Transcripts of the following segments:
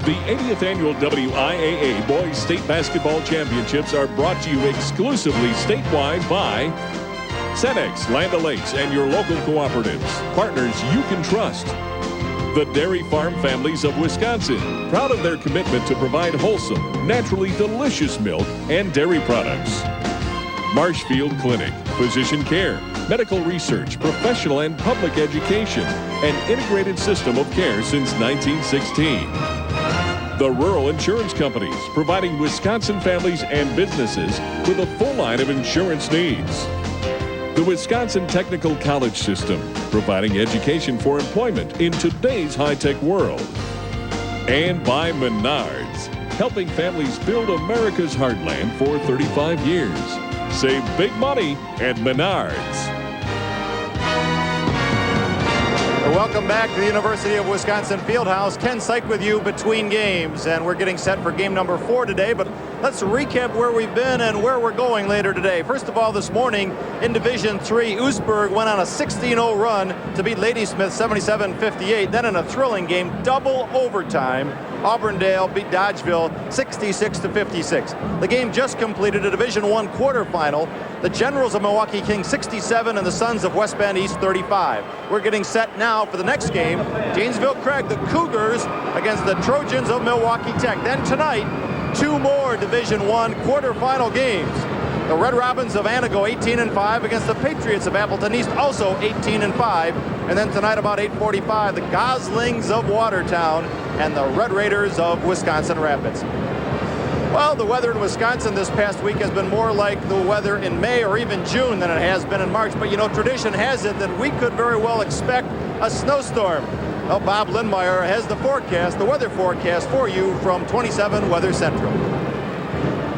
The 80th Annual WIAA Boys State Basketball Championships are brought to you exclusively statewide by Cenex, Land O'Lakes, and your local cooperatives. Partners you can trust. The Dairy Farm Families of Wisconsin, proud of their commitment to provide wholesome, naturally delicious milk and dairy products. Marshfield Clinic, physician care, medical research, professional and public education, an integrated system of care since 1916. The Rural Insurance Companies, providing Wisconsin families and businesses with a full line of insurance needs. The Wisconsin Technical College System, providing education for employment in today's high-tech world. And by Menards, helping families build America's heartland for 35 years. Save big money at Menards. Welcome back to the University of Wisconsin Fieldhouse. Ken Syke with you between games, and we're getting set for game number 4 today, but let's recap where we've been and where we're going later today. First of all, this morning in Division III, Oostburg went on a 16-0 run to beat Ladysmith 77-58. Then in a thrilling game, double overtime, Auburndale beat Dodgeville 66-56. The game just completed a Division I quarterfinal. The Generals of Milwaukee Kings 67 and the Sons of West Bend East 35. We're getting set now for the next game. Janesville Craig, the Cougars against the Trojans of Milwaukee Tech. Then tonight, 2 more Division I quarterfinal games. The Red Robins of Antigo 18-5 against the Patriots of Appleton East, also 18-5. And then tonight about 8:45, the Goslings of Watertown and the Red Raiders of Wisconsin Rapids. Well, the weather in Wisconsin this past week has been more like the weather in May or even June than it has been in March. But, you know, tradition has it that we could very well expect a snowstorm. Well, Bob Lindmeyer has the weather forecast for you from 27 Weather Central.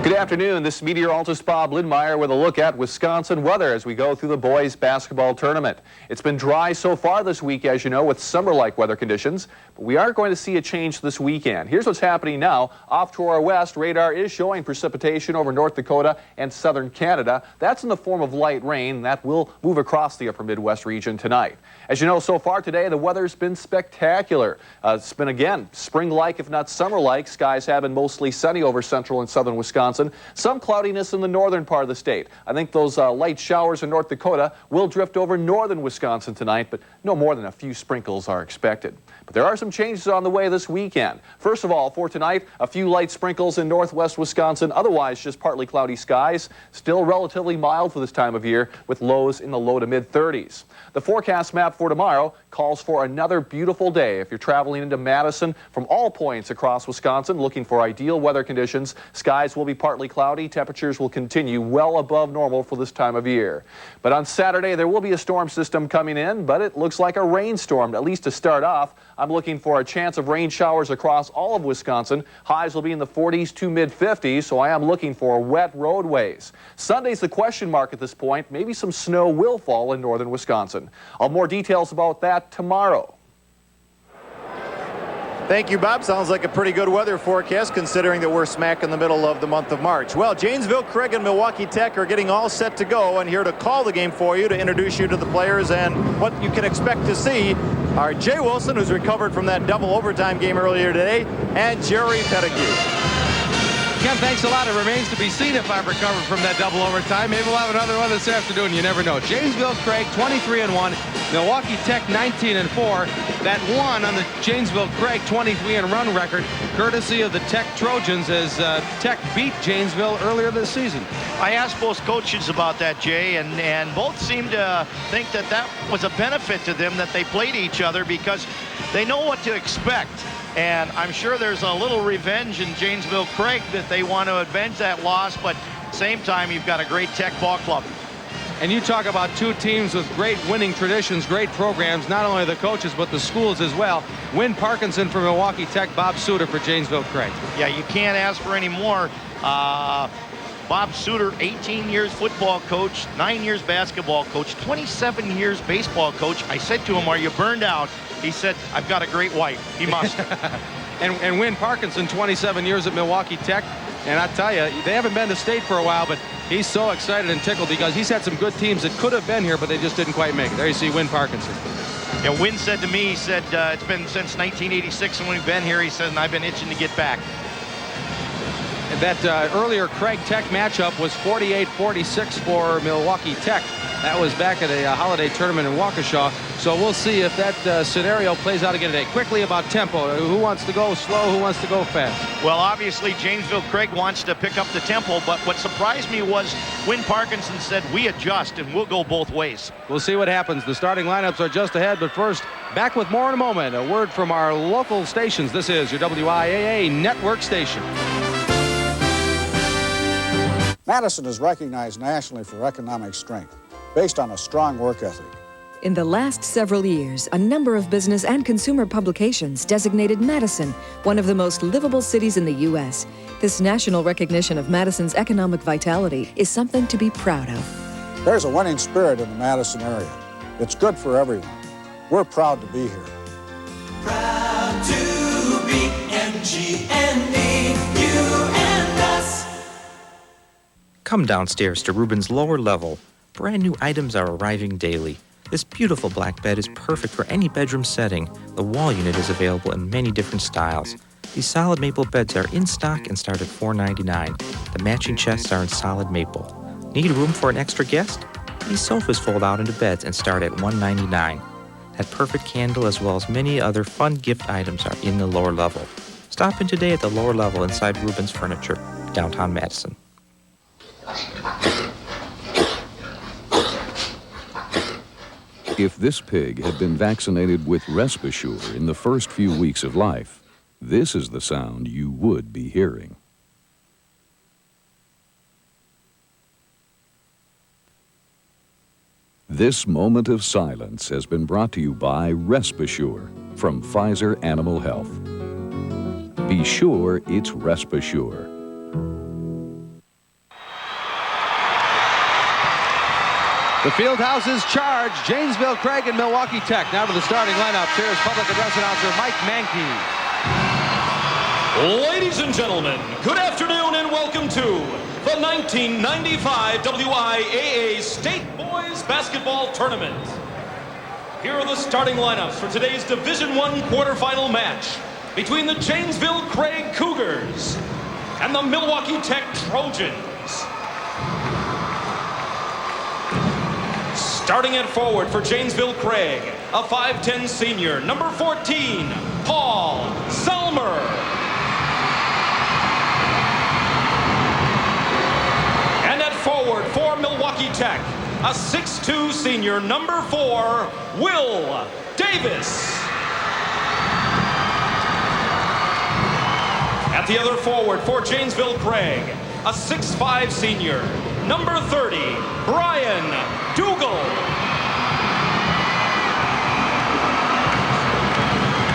Good afternoon. This is meteorologist Bob Lindmeyer with a look at Wisconsin weather as we go through the boys basketball tournament. It's been dry so far this week, as you know, with summer-like weather conditions, but we are going to see a change this weekend. Here's what's happening now. Off to our west, radar is showing precipitation over North Dakota and southern Canada. That's in the form of light rain. That will move across the upper Midwest region tonight. As you know, so far today, the weather's been spectacular. It's been, again, spring-like, if not summer-like. Skies have been mostly sunny over central and southern Wisconsin. Some cloudiness in the northern part of the state. I think those light showers in North Dakota will drift over northern Wisconsin tonight, but no more than a few sprinkles are expected. But there are some changes on the way this weekend. First of all, for tonight, a few light sprinkles in northwest Wisconsin, otherwise just partly cloudy skies. Still relatively mild for this time of year with lows in the low to mid-30s. The forecast map for tomorrow calls for another beautiful day. If you're traveling into Madison from all points across Wisconsin looking for ideal weather conditions, skies will be partly cloudy. Temperatures will continue well above normal for this time of year. But on Saturday, there will be a storm system coming in, but it looks like a rainstorm, at least to start off. I'm looking for a chance of rain showers across all of Wisconsin. Highs will be in the 40s to mid-50s, so I am looking for wet roadways. Sunday's the question mark at this point. Maybe some snow will fall in northern Wisconsin. I'll have more details about that tomorrow. Thank you, Bob. Sounds like a pretty good weather forecast considering that we're smack in the middle of the month of March. Well, Janesville, Craig, and Milwaukee Tech are getting all set to go, and here to call the game for you, to introduce you to the players and what you can expect to see, are Jay Wilson, who's recovered from that double overtime game earlier today, and Jerry Pettigrew. Ken, thanks a lot. It remains to be seen if I've recovered from that double overtime. Maybe we'll have another one this afternoon. You never know. Janesville Craig 23-1, Milwaukee Tech 19-4. That one on the Janesville Craig 23-run record, courtesy of the Tech Trojans, as Tech beat Janesville earlier this season. I asked both coaches about that, Jay, and both seemed to think that that was a benefit to them that they played each other because they know what to expect. And I'm sure there's a little revenge in Janesville Craig that they want to avenge that loss, but at the same time, you've got a great Tech ball club. And you talk about two teams with great winning traditions, great programs, not only the coaches, but the schools as well. Win Parkinson for Milwaukee Tech, Bob Suter for Janesville Craig. Yeah, you can't ask for any more. Bob Suter, 18 years football coach, 9 years basketball coach, 27 years baseball coach. I said to him, are you burned out? He said, I've got a great wife. He must. and Win Parkinson, 27 years at Milwaukee Tech. And I tell you, they haven't been to state for a while, but he's so excited and tickled because he's had some good teams that could have been here, but they just didn't quite make it. There you see Win Parkinson. Yeah, Wynn said to me, he said it's been since 1986 when we've been here. He said, and I've been itching to get back. And that earlier Craig Tech matchup was 48-46 for Milwaukee Tech. That was back at a holiday tournament in Waukesha. So we'll see if that scenario plays out again today. Quickly about tempo. Who wants to go slow? Who wants to go fast? Well, obviously, Janesville Craig wants to pick up the tempo, but what surprised me was Wynn Parkinson said, we adjust and we'll go both ways. We'll see what happens. The starting lineups are just ahead, but first, back with more in a moment. A word from our local stations. This is your WIAA network station. Madison is recognized nationally for economic strength, based on a strong work ethic. In the last several years, a number of business and consumer publications designated Madison one of the most livable cities in the U.S. This national recognition of Madison's economic vitality is something to be proud of. There's a winning spirit in the Madison area. It's good for everyone. We're proud to be here. Proud to be MGNE, you and us. Come downstairs to Rubens' lower level. Brand new items are arriving daily. This beautiful black bed is perfect for any bedroom setting. The wall unit is available in many different styles. These solid maple beds are in stock and start at $4.99. The matching chests are in solid maple. Need room for an extra guest? These sofas fold out into beds and start at $1.99. That perfect candle as well as many other fun gift items are in the lower level. Stop in today at the lower level inside Rubens Furniture, downtown Madison. If this pig had been vaccinated with Respasure in the first few weeks of life, this is the sound you would be hearing. This moment of silence has been brought to you by Respasure from Pfizer Animal Health. Be sure it's Respasure. The field house is charged. Janesville Craig and Milwaukee Tech. Now to the starting lineup. Here's public address announcer Mike Mankey. Ladies and gentlemen, good afternoon and welcome to the 1995 WIAA State Boys Basketball Tournament. Here are the starting lineups for today's Division I quarterfinal match between the Janesville Craig Cougars and the Milwaukee Tech Trojans. Starting at forward for Janesville Craig, a 5'10 senior, number 14, Paul Zelmer. And at forward for Milwaukee Tech, a 6'2 senior, number 4, Will Davis. At the other forward for Janesville Craig, a 6'5 senior, number 30, Brian Dougal.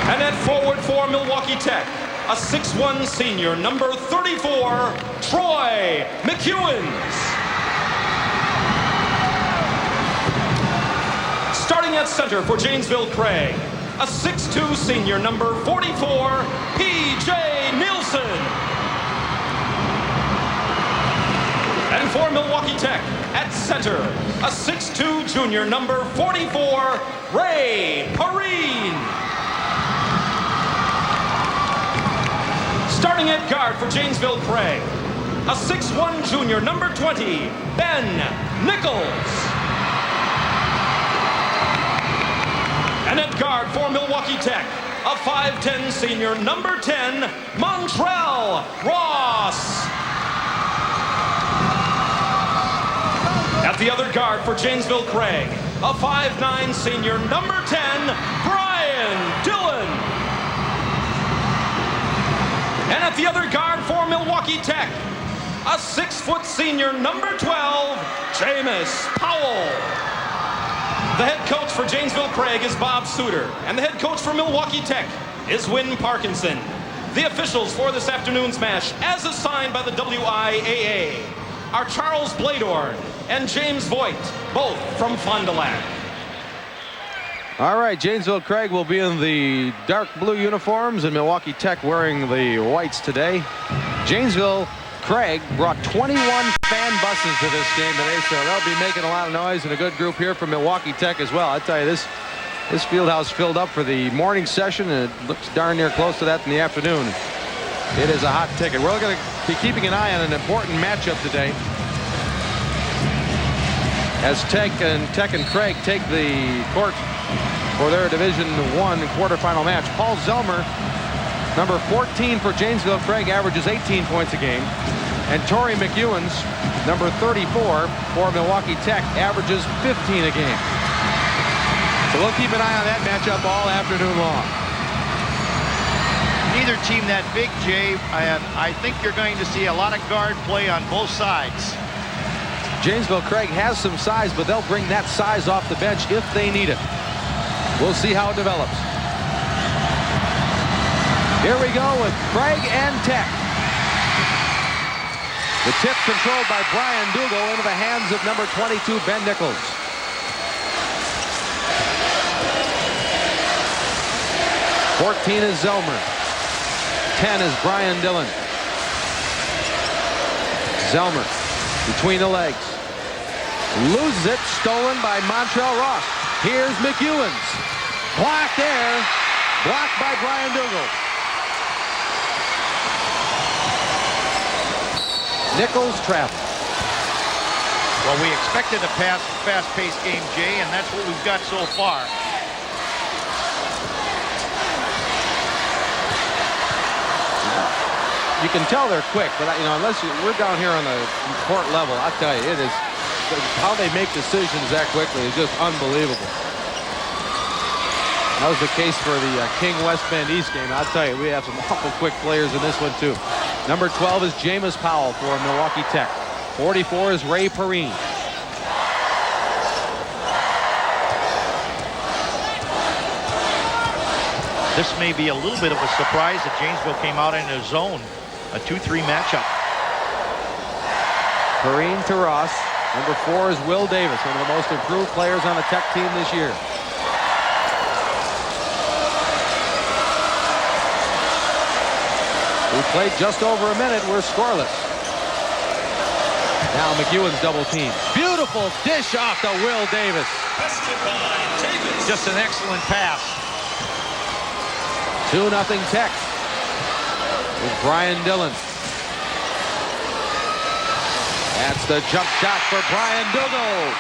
And at forward for Milwaukee Tech, a 6'1 senior, number 34, Troy McEwens. Starting at center for Janesville Craig, a 6'2 senior, number 44, P.J. Nielsen. And for Milwaukee Tech, at center, a 6'2 junior, number 44, Ray Perrine. Starting at guard for Janesville Craig, a 6'1 junior, number 20, Ben Nichols. And at guard for Milwaukee Tech, a 5'10 senior, number 10, Montrell Ross. At the other guard for Janesville Craig, a 5'9 senior, number 10, Brian Dillon. And at the other guard for Milwaukee Tech, a 6' senior, number 12, Jameis Powell. The head coach for Janesville Craig is Bob Suter, and the head coach for Milwaukee Tech is Wynn Parkinson. The officials for this afternoon's match, as assigned by the WIAA, are Charles Bladorn and James Voigt, both from Fond du Lac. All right, Janesville Craig will be in the dark blue uniforms and Milwaukee Tech wearing the whites today. Janesville Craig brought 21 fan buses to this game today, so they'll be making a lot of noise, and a good group here from Milwaukee Tech as well. I tell you, this This field house filled up for the morning session, and it looks darn near close to that in the afternoon. It is a hot ticket. We're going to be keeping an eye on an important matchup today, as Tech and Craig take the court for their Division I quarterfinal match. Paul Zelmer, number 14 for Janesville Craig, averages 18 points a game. And Torrey McEwens, number 34 for Milwaukee Tech, averages 15 a game. So we'll keep an eye on that matchup all afternoon long. Neither team that big, Jay, and I think you're going to see a lot of guard play on both sides. Janesville Craig has some size, but they'll bring that size off the bench if they need it. We'll see how it develops. Here we go with Craig and Tech. The tip controlled by Brian Dougal into the hands of number 22, Ben Nichols. "14 is Zelmer. 10 is Brian Dillon. Zelmer between the legs. Loses it, stolen by Montrell Ross. Here's McEwens. Blocked there. Blocked by Brian Dougal. Nichols travel. Well, we expected a fast-paced game, Jay, and that's what we've got so far. You can tell they're quick, but unless we're down here on the court level, I tell you, it is how they make decisions that quickly is just unbelievable. That was the case for the King West Bend East game. I'll tell you, we have some awful quick players in this one too. Number 12 is Jameis Powell for Milwaukee Tech. 44 is Ray Perrine. This may be a little bit of a surprise that Janesville came out in a zone, a 2-3 matchup. Perrine to Ross. Number 4 is Will Davis, one of the most improved players on the Tech team this year. We played just over a minute. We're scoreless. Now McEwen's double team. Beautiful dish off to Will Davis. Just an excellent pass. 2-0 Tech with Brian Dillon. That's the jump shot for Brian Dougal.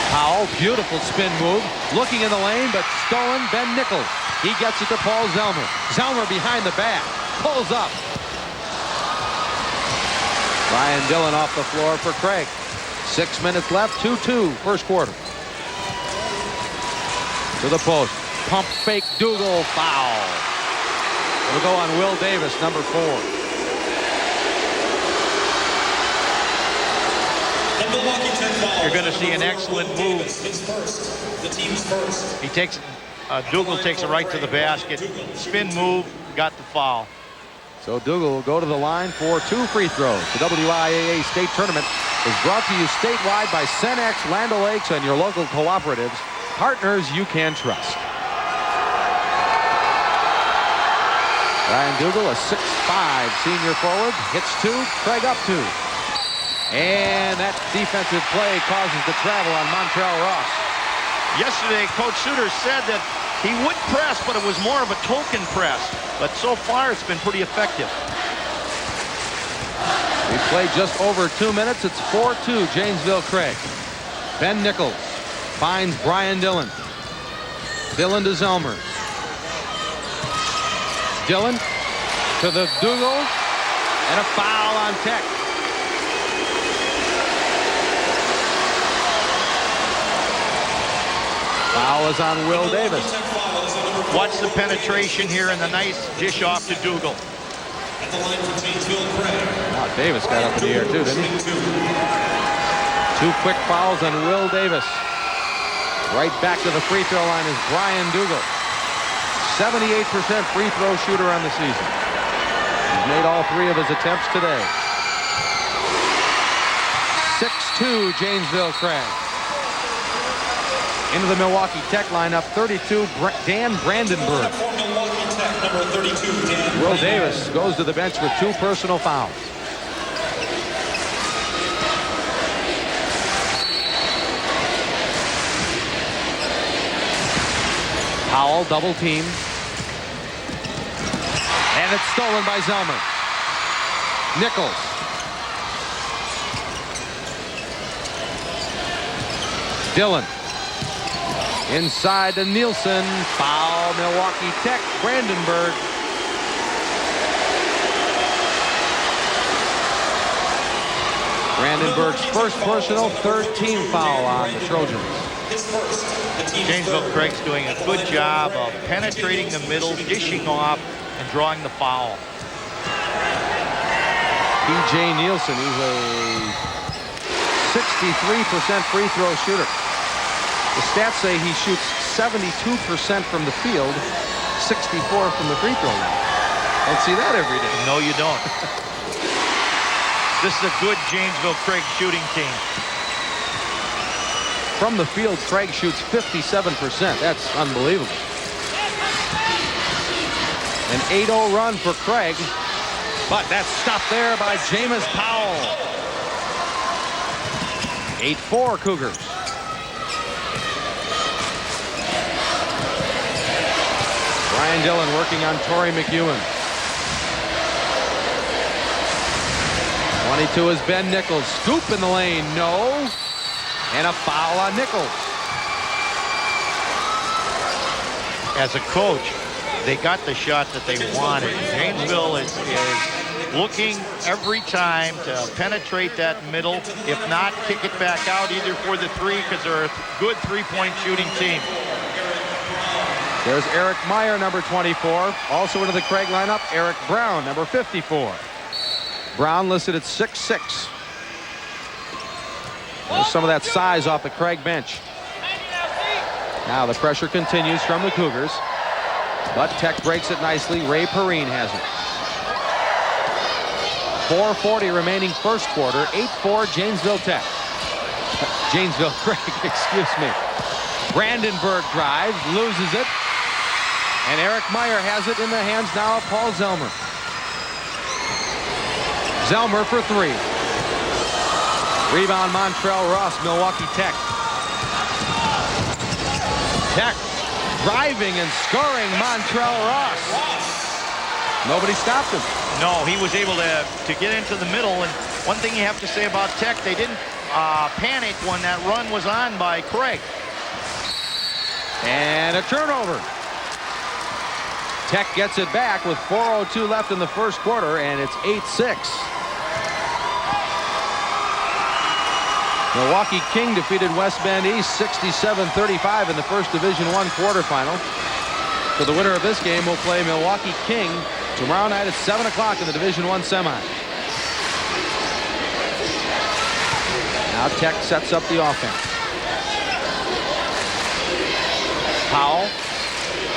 Powell, beautiful spin move. Looking in the lane, but stolen. Ben Nichols. He gets it to Paul Zelmer. Zelmer behind the back. Pulls up. Brian Dillon off the floor for Craig. 6 minutes left. 2-2 first quarter. To the post. Pump fake Dougal. Foul. It'll go on Will Davis, number 4. You're going to see an excellent move. He takes, Dougal takes it right to the basket. Spin move, got the foul. So Dougal will go to the line for 2 free throws. The WIAA state tournament is brought to you statewide by Cenex, Land O'Lakes, and your local cooperatives. Partners you can trust. Brian Dougal, a 6'5" senior forward, hits 2, Craig up 2. And that defensive play causes the travel on Montrell Ross. Yesterday, Coach Suter said that he would press, but it was more of a token press. But so far, it's been pretty effective. We played just over 2 minutes. It's 4-2 Janesville Craig. Ben Nichols finds Brian Dillon. Dillon to Zelmer. Dillon to the Dougal. And a foul on Tech. Foul is on Will Davis. Watch the penetration here and the nice dish off to Dougal. Wow, Davis got up in the air too, didn't he? 2 quick fouls on Will Davis. Right back to the free throw line is Brian Dougal. 78% free throw shooter on the season. He's made all 3 of his attempts today. 6-2 Janesville Craig. Into the Milwaukee Tech lineup, 32, Dan Brandenburg. number 32, Dan. Will Davis goes to the bench with 2 personal fouls. Powell double team. And it's stolen by Zelmer. Nichols. Dillon. Inside to Nielsen. Foul, Milwaukee Tech. Brandenburg. Brandenburg's first personal, 3rd team foul on the Trojans. Janesville Craig's doing a good job of penetrating the middle, dishing off, and drawing the foul. P.J. Nielsen, he's a 63% free throw shooter. The stats say he shoots 72% from the field, 64 from the free throw line. Don't see that every day. No, you don't. This is a good Janesville Craig shooting team. From the field, Craig shoots 57%. That's unbelievable. An 8-0 run for Craig, but that's stopped there by Jameis Powell. 8-4 Cougars. Brian Dillon working on Torrey McEwen. 22 is Ben Nichols. Scoop in the lane. No. And a foul on Nichols. As a coach, they got the shot that they wanted. Janesville is looking every time to penetrate that middle. If not, kick it back out either for the 3 because they're a good 3-point shooting team. There's Eric Meyer, number 24. Also into the Craig lineup, Eric Brown, number 54. Brown listed at 6'6". There's some of that size off the Craig bench. Now the pressure continues from the Cougars. But Tech breaks it nicely. Ray Perrine has it. 4:40 remaining first quarter. 8-4 Janesville Tech. Janesville Craig, excuse me. Brandenburg drives, loses it. And Eric Meyer has it in the hands now of Paul Zelmer. Zelmer for 3. Rebound Montrell Ross, Milwaukee Tech. Tech driving and scoring Montrell Ross. Nobody stopped him. No, he was able to get into the middle. And one thing you have to say about Tech, they didn't panic when that run was on by Craig. And a turnover. Tech gets it back with 4:02 left in the first quarter, and it's 8-6. Milwaukee King defeated West Bend East 67-35 in the first Division I quarterfinal. So the winner of this game will play Milwaukee King tomorrow night at 7 o'clock in the Division I semi. Now Tech sets up the offense. Powell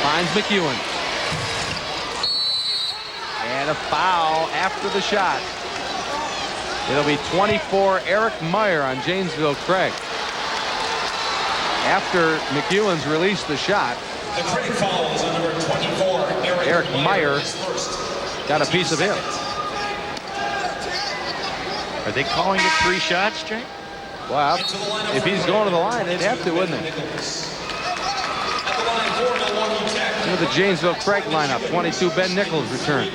finds McEwen. And a foul after the shot. It'll be 24 Eric Meyer on Janesville Craig. After McEwen's released the shot, The Craig foul is on number 24, Eric Meyer got a piece of him. Are they calling it 3 shots, Jay? Well, if he's going to the line, they'd have to, wouldn't they? Look at the Janesville Craig lineup. 22 Ben Nichols returns.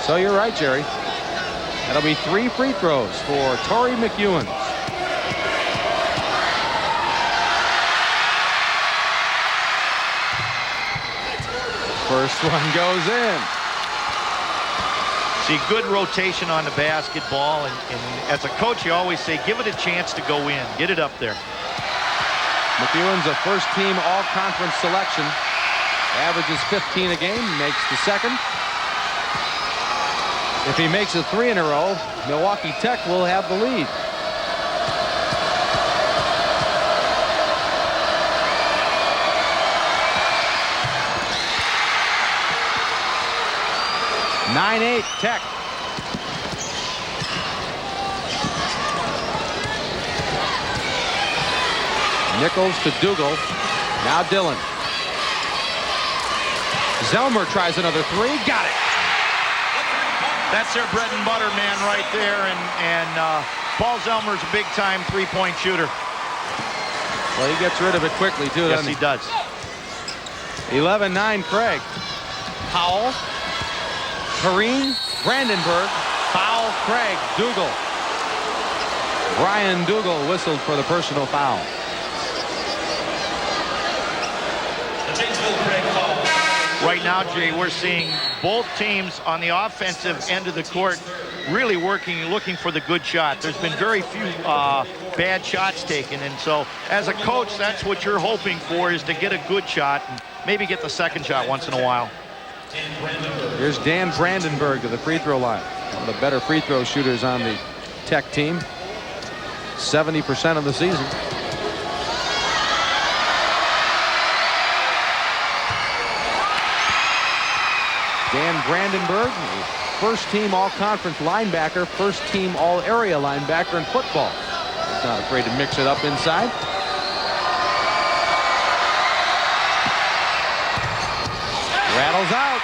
So you're right, Jerry. That'll be 3 free throws for Torrey McEwen. First one goes in. See, good rotation on the basketball. And as a coach, you always say, give it a chance to go in. Get it up there. McEwen's a first-team all-conference selection. Averages 15 a game, makes the second. If he makes it 3 in a row, Milwaukee Tech will have the lead. (9-8) Tech. Nichols to Dougal. Now Dillon. Zelmer tries another three. Got it. That's their bread and butter man right there, and Paul Zelmer's a big-time three-point shooter. Well, he gets rid of it quickly, too. Yes, he does. 11-9 Craig. Powell, Perrine, Brandenburg, foul Craig, Dougal. Brian Dougal whistled for the personal foul. Right now, Jay, we're seeing both teams on the offensive end of the court really working, looking for the good shot. There's been very few bad shots taken, and so as a coach, that's what you're hoping for, is to get a good shot and maybe get the second shot once in a while. Here's Dan Brandenburg to the free throw line. One of the better free throw shooters on the Tech team. 70% of the season. Dan Brandenburg, first team all-conference linebacker, first team all-area linebacker in football. He's not afraid to mix it up inside. Rattles out.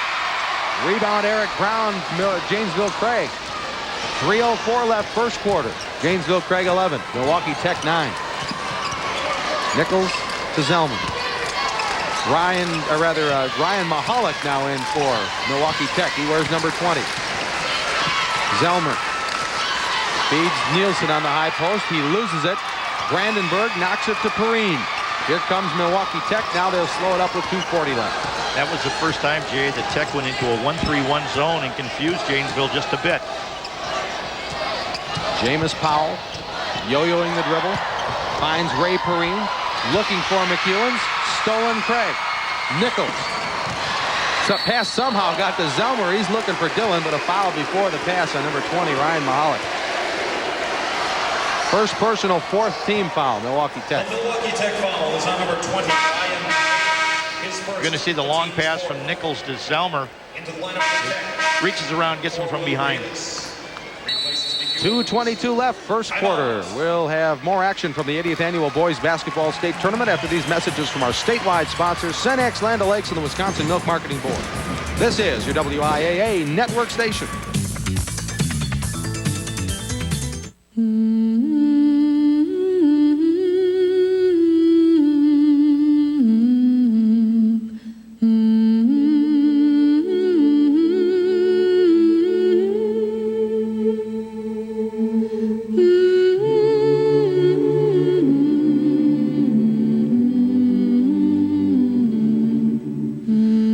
Rebound Eric Brown, Janesville Craig. 3:04 left first quarter. Janesville Craig 11, Milwaukee Tech 9. Nichols to Zelman. Ryan Mahalik now in for Milwaukee Tech. He wears number 20. Zelmer feeds Nielsen on the high post. He loses it. Brandenburg knocks it to Perrine. Here comes Milwaukee Tech. Now they'll slow it up with 2:40 left. That was the first time, Jay, that Tech went into a 1-3-1 zone and confused Janesville just a bit. Jameis Powell yo-yoing the dribble. Finds Ray Perrine. Looking for McEwen's. Stolen Craig. Nichols. So pass somehow got to Zelmer. He's looking for Dillon, but a foul before the pass on number 20, Ryan Mahalik. First personal, fourth team foul, Milwaukee Tech. The Milwaukee Tech foul is on number 20, Ryan. You're going to see the long pass from Nichols to Zelmer. Reaches around, gets him from behind. 2:22 left, first quarter. We'll have more action from the 80th Annual Boys Basketball State Tournament after these messages from our statewide sponsors, Cenex, Land O'Lakes, and the Wisconsin Milk Marketing Board. This is your WIAA Network Station.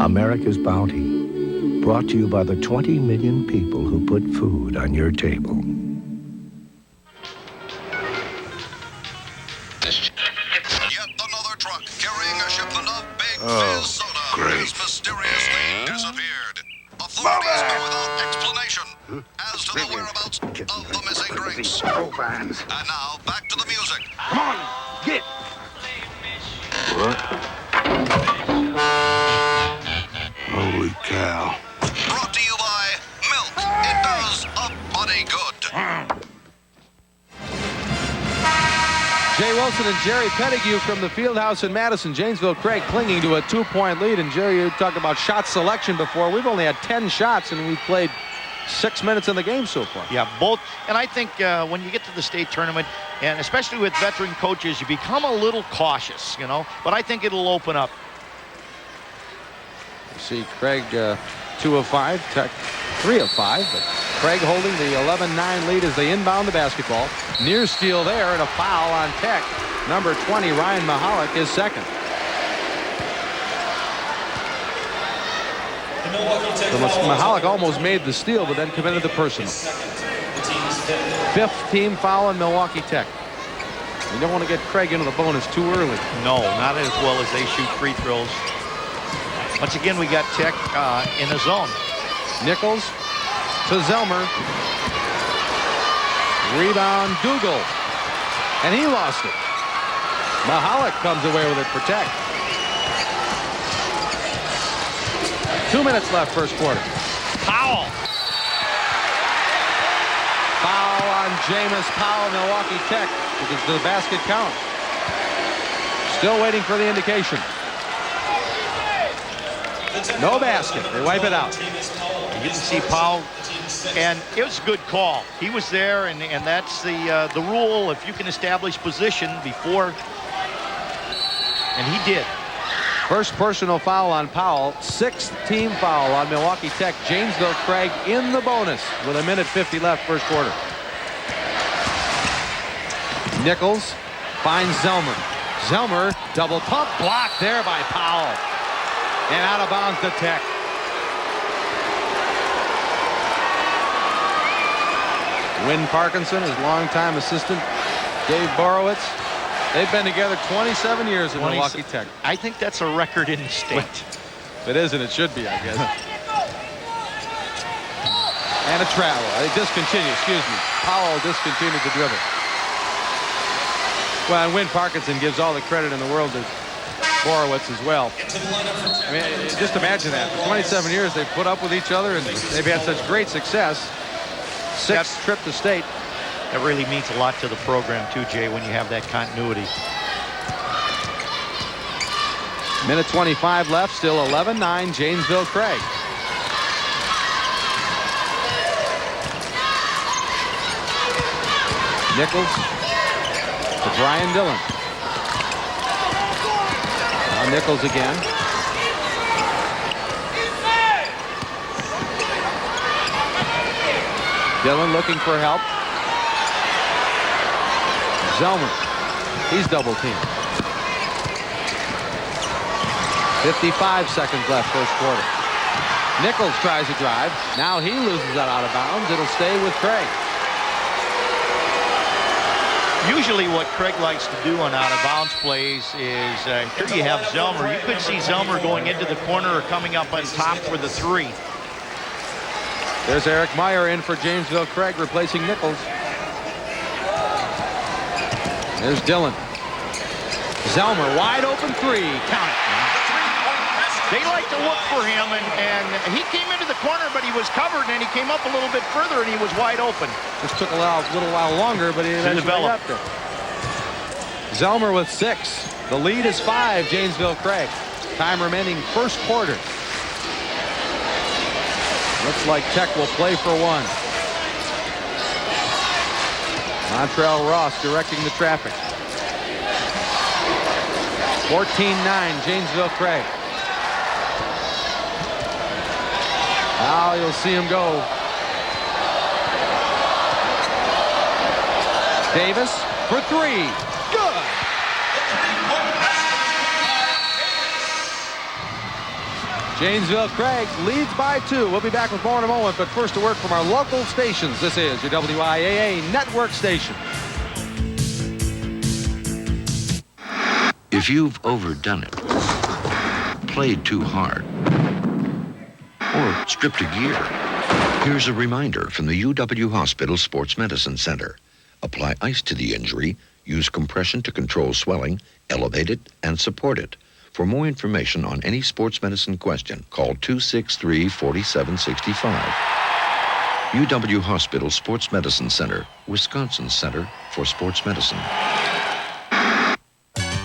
America's Bounty, brought to you by the 20 million people who put food on your table. Yet another truck carrying a shipment of Big Fizz soda has mysteriously disappeared. Authorities are without explanation as to the whereabouts of the missing drinks. And now, back to the music. Come on, get! What? Holy cow. Brought to you by Milk. It does a body good. Jay Wilson and Jerry Pettigrew from the Fieldhouse in Madison. Janesville Craig clinging to a 2-point lead. And Jerry, you talked about shot selection before. We've only had 10 shots and we've played 6 minutes in the game so far. Yeah, both. And I think when you get to the state tournament, and especially with veteran coaches, you become a little cautious, you know. But I think it'll open up. See Craig 2 of 5, Tech 3 of 5, but Craig holding the 11-9 lead as they inbound the basketball. Near steal there and a foul on Tech. Number 20, Ryan Mahalik, is second. Mahalik almost made the steal, but then committed the personal. Fifth team foul on Milwaukee Tech. You don't want to get Craig into the bonus too early. No, not as well as they shoot free throws. Once again, we got Tech in the zone. Nichols to Zelmer. Rebound, Dougal. And he lost it. Mahalik comes away with it for Tech. 2 minutes left first quarter. Powell. Foul on Jameis Powell, Milwaukee Tech. Because the basket count. Still waiting for the indication. No basket. They wipe it out. You can see Powell, and it was a good call. He was there, and that's the rule. If you can establish position before, and he did. First personal foul on Powell, 6th team foul on Milwaukee Tech. Janesville Craig in the bonus with 1:50 left first quarter. Nichols finds Zelmer. Zelmer double pump blocked there by Powell. And out of bounds to Tech. Win Parkinson, his longtime assistant, Dave Borowitz. They've been together 27 years at Milwaukee Tech. I think that's a record in the state. If it isn't, it should be, I guess. And a travel. Discontinued, excuse me. Powell discontinued the dribble. Well, and Win Parkinson gives all the credit in the world to Borowitz as well. I mean, just imagine that. For 27 years, they've put up with each other, and they've had such great success. 6th trip to state. That really means a lot to the program, too, Jay, when you have that continuity. Minute 25 left, still 11-9, Janesville Craig. Nichols to Brian Dillon. Now Nichols again. Dillon looking for help. Zelmer, he's double teamed. 55 seconds left first quarter. Nichols tries to drive. Now he loses that out of bounds. It'll stay with Craig. Usually what Craig likes to do on out-of-bounds plays is, here you have Zelmer. You could see Zelmer going into the corner or coming up on top for the 3. There's Eric Meyer in for Janesville Craig, replacing Nichols. There's Dillon. Zelmer, wide open 3. Count it. They like to look for him, and he came into the corner, but he was covered, and he came up a little bit further, and he was wide open. This took a little while longer, but he eventually got there. Zelmer with 6. The lead is 5, Janesville Craig. Time remaining first quarter. Looks like Tech will play for 1. Montrell Ross directing the traffic. 14-9, Janesville Craig. Now you'll see him go. Davis for 3. Good. Janesville Craig leads by 2. We'll be back with more in a moment, but first a word from our local stations. This is your WIAA network station. If you've overdone it, played too hard, or stripped a gear, here's a reminder from the UW Hospital Sports Medicine Center. Apply ice to the injury, use compression to control swelling, elevate it, and support it. For more information on any sports medicine question, call 263-4765. UW Hospital Sports Medicine Center, Wisconsin's Center for Sports Medicine.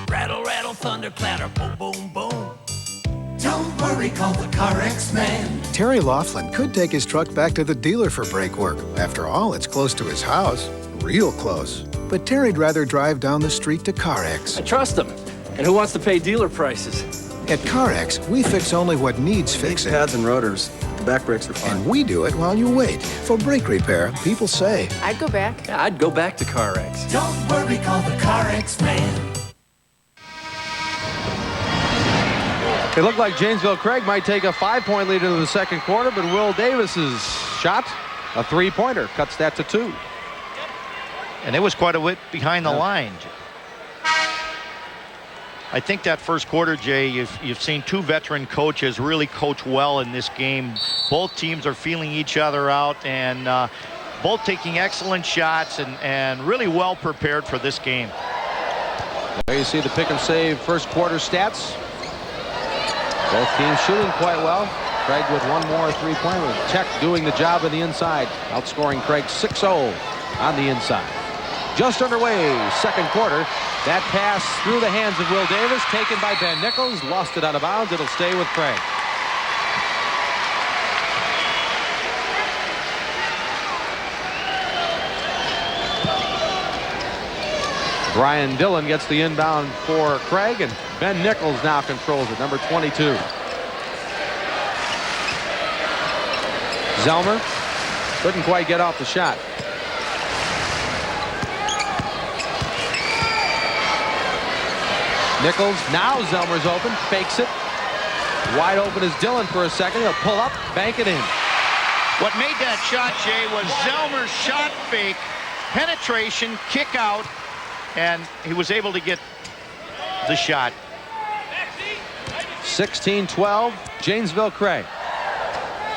Rattle, rattle, thunder, clatter, boom, boom, boom. Don't worry, call the CarX man. Terry Laughlin could take his truck back to the dealer for brake work. After all, it's close to his house. Real close. But Terry'd rather drive down the street to CarX. I trust him. And who wants to pay dealer prices? At CarX, we fix only what needs fixing. Pads and rotors. The back brakes are fine. And we do it while you wait. For brake repair, people say, I'd go back. Yeah, I'd go back to CarX. Don't worry, call the CarX man. It looked like Janesville Craig might take a 5-point lead into the second quarter, but Will Davis's shot, a 3-pointer, cuts that to 2. And it was quite a bit behind the line. I think that first quarter, Jay, you've seen 2 veteran coaches really coach well in this game. Both teams are feeling each other out, and both taking excellent shots and really well prepared for this game. There you see the pick and save first quarter stats. Both teams shooting quite well. Craig with 1 more 3-pointer. Tech doing the job on the inside, outscoring Craig 6-0 on the inside. Just underway, second quarter. That pass through the hands of Will Davis, taken by Ben Nichols, lost it out of bounds. It'll stay with Craig. Brian Dillon gets the inbound for Craig, and Ben Nichols now controls it, number 22. Zelmer couldn't quite get off the shot. Nichols, now Zelmer's open, fakes it. Wide open is Dillon for a second. He'll pull up, bank it in. What made that shot, Jay, was Zelmer's shot fake, penetration, kick out, and he was able to get the shot. 16-12, Janesville Craig.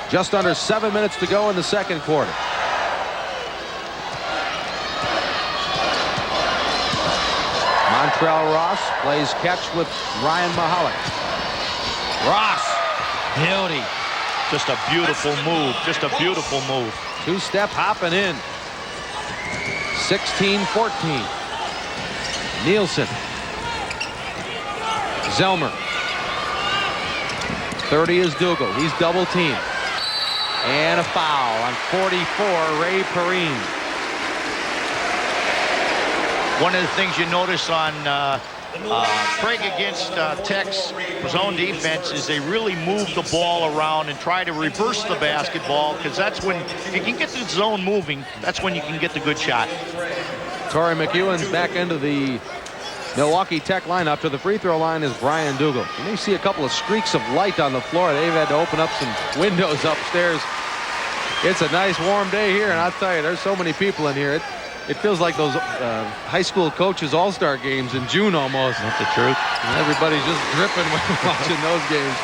Just under 7 minutes to go in the second quarter. Montrell Ross plays catch with Ryan Mahalik. Ross, beauty. Just a beautiful move. Just a beautiful move. Two-step hopping in. 16-14. Nielsen. Zelmer. 30 is Dougal. He's double teamed. And a foul on 44, Ray Perrine. One of the things you notice on Craig against Tech's zone defense is they really move the ball around and try to reverse the basketball, because that's when, if you can get the zone moving, that's when you can get the good shot. Torrey McEwen's back into the Milwaukee Tech lineup. To the free throw line is Brian Dougal. You may see a couple of streaks of light on the floor. They've had to open up some windows upstairs. It's a nice warm day here, and I'll tell you, there's so many people in here. It feels like those high school coaches all-star games in June almost. Not the truth. And everybody's just dripping when watching those games.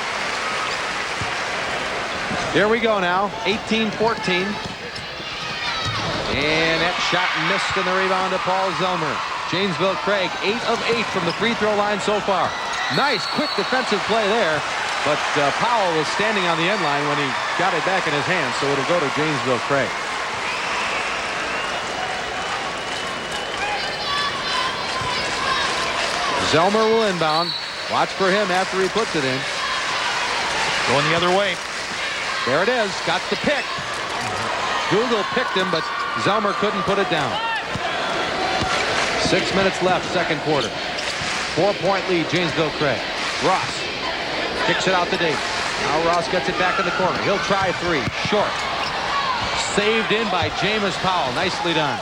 Here we go now, 18-14. And that shot missed, and the rebound to Paul Zelmer. Janesville Craig, 8 of 8 from the free throw line so far. Nice, quick defensive play there. But Powell was standing on the end line when he got it back in his hands, so it'll go to Janesville Craig. Zelmer will inbound. Watch for him after he puts it in. Going the other way. There it is. Got the pick. Dougal picked him, but Zelmer couldn't put it down. 6 minutes left, second quarter. 4-point lead, Janesville Craig. Ross kicks it out to Davis. Now Ross gets it back in the corner. He'll try three. Short. Saved in by Jameis Powell. Nicely done.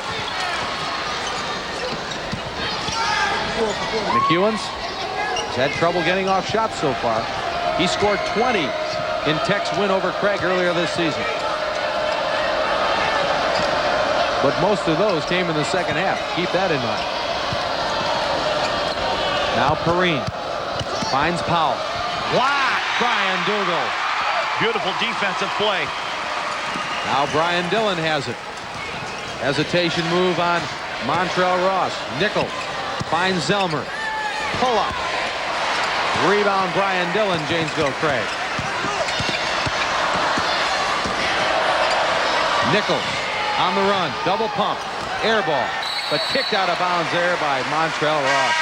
McEwen's has had trouble getting off shots so far. He scored 20 in Tech's win over Craig earlier this season. But most of those came in the second half. Keep that in mind. Now Perrine finds Powell. Block! Brian Dougal. Beautiful defensive play. Now Brian Dillon has it. Hesitation move on Montrell Ross. Nichols finds Zelmer. Pull up. Rebound Brian Dillon, Janesville Craig. Nichols on the run. Double pump. Air ball. But kicked out of bounds there by Montrell Ross.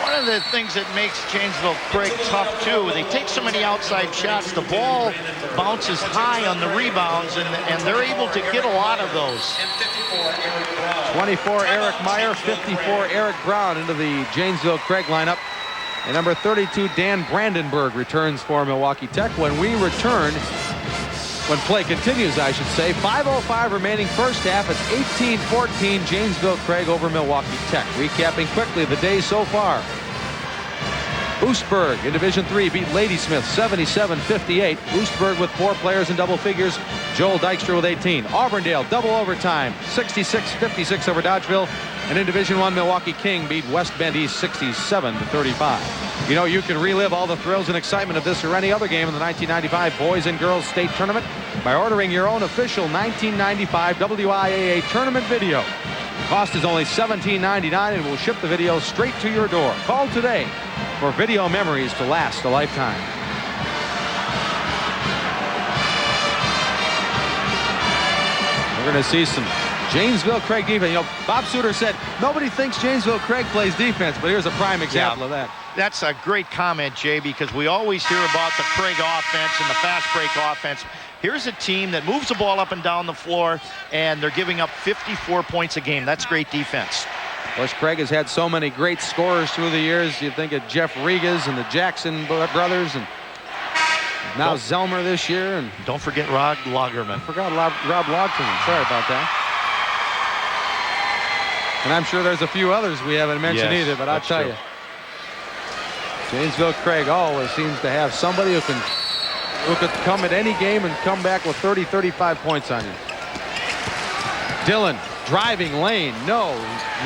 One of the things that makes Janesville Craig tough, too, they take so many outside shots. The ball bounces high on the rebounds, and they're able to get a lot of those. 24, Eric Meyer. 54, Eric Brown into the Janesville Craig lineup. And number 32, Dan Brandenburg, returns for Milwaukee Tech. When we return, when play continues, I should say, 5:05 remaining first half. It's 18-14, Janesville Craig over Milwaukee Tech. Recapping quickly the day so far. Oostburg in Division III beat Ladysmith 77-58. Oostburg with 4 players in double figures. Joel Dykstra with 18. Auburndale double overtime 66-56 over Dodgeville. And in Division I, Milwaukee King beat West Bend East 67-35. You know, you can relive all the thrills and excitement of this or any other game in the 1995 Boys and Girls State Tournament by ordering your own official 1995 WIAA tournament video. The cost is only $17.99 and we'll ship the video straight to your door. Call today for video memories to last a lifetime. We're going to see some Janesville Craig defense. You know, Bob Suter said nobody thinks Janesville Craig plays defense, but here's a prime example of that. That's a great comment, Jay, because we always hear about the Craig offense and the fast break offense. Here's a team that moves the ball up and down the floor, and they're giving up 54 points a game. That's great defense. Of course, Craig has had so many great scorers through the years. You think of Jeff Regas and the Jackson brothers, and now Zelmer this year. And don't forget Rod Lagerman. I forgot Rob Logterman. Sorry about that. And I'm sure there's a few others we haven't mentioned either, but I'll tell you. Janesville Craig always seems to have somebody who could come at any game and come back with 30, 35 points on you. Dillon driving lane. No.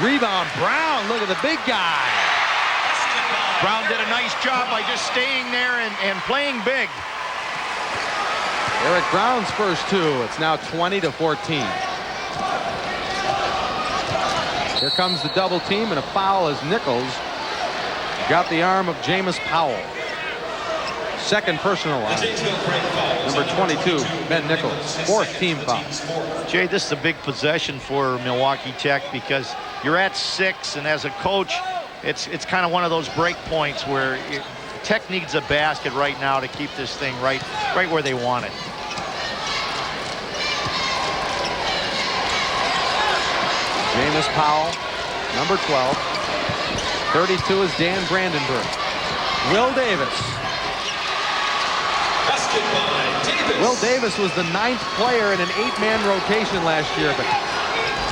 Rebound. Brown. Look at the big guy. Brown did a nice job by just staying there and playing big. Eric Brown's first two. It's now 20-14. Here comes the double team and a foul as Nichols got the arm of Jameis Powell. Second personal line. Number 22, Ben Nichols. Fourth team foul. Jay, this is a big possession for Milwaukee Tech because you're at 6, and as a coach, it's kind of one of those break points where Tech needs a basket right now to keep this thing right where they want it. Jameis Powell, number 12. 32 is Dan Brandenburg. Will Davis. Will Davis was the 9th player in an 8-man rotation last year, but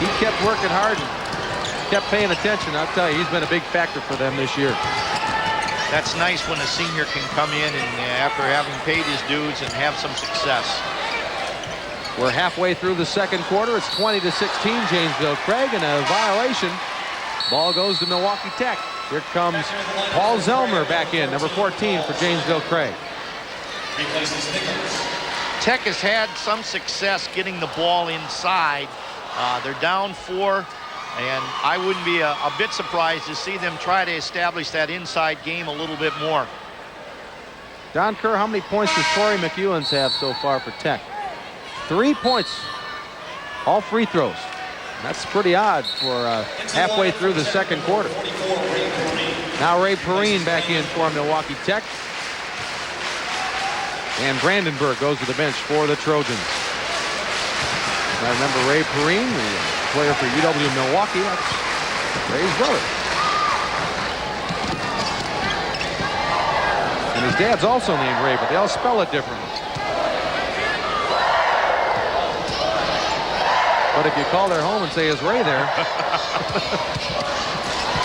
he kept working hard and kept paying attention. I'll tell you, he's been a big factor for them this year. That's nice when a senior can come in and after having paid his dues and have some success. We're halfway through the second quarter. It's 20-16, Janesville Craig, and a violation. Ball goes to Milwaukee Tech. Here comes Paul Zelmer back in, number 14 for Janesville Craig. Tech has had some success getting the ball inside. They're down 4, and I wouldn't be a bit surprised to see them try to establish that inside game a little bit more. Don Kerr, how many points does Torrey McEwens have so far for Tech? 3 points. All free throws. That's pretty odd for halfway through the second quarter. Now Ray Perrine back in for Milwaukee Tech. And Brandenburg goes to the bench for the Trojans. I remember Ray Perrine, the player for UW Milwaukee. That's Ray's brother. And his dad's also named Ray, but they all spell it differently. But if you call their home and say, is Ray there?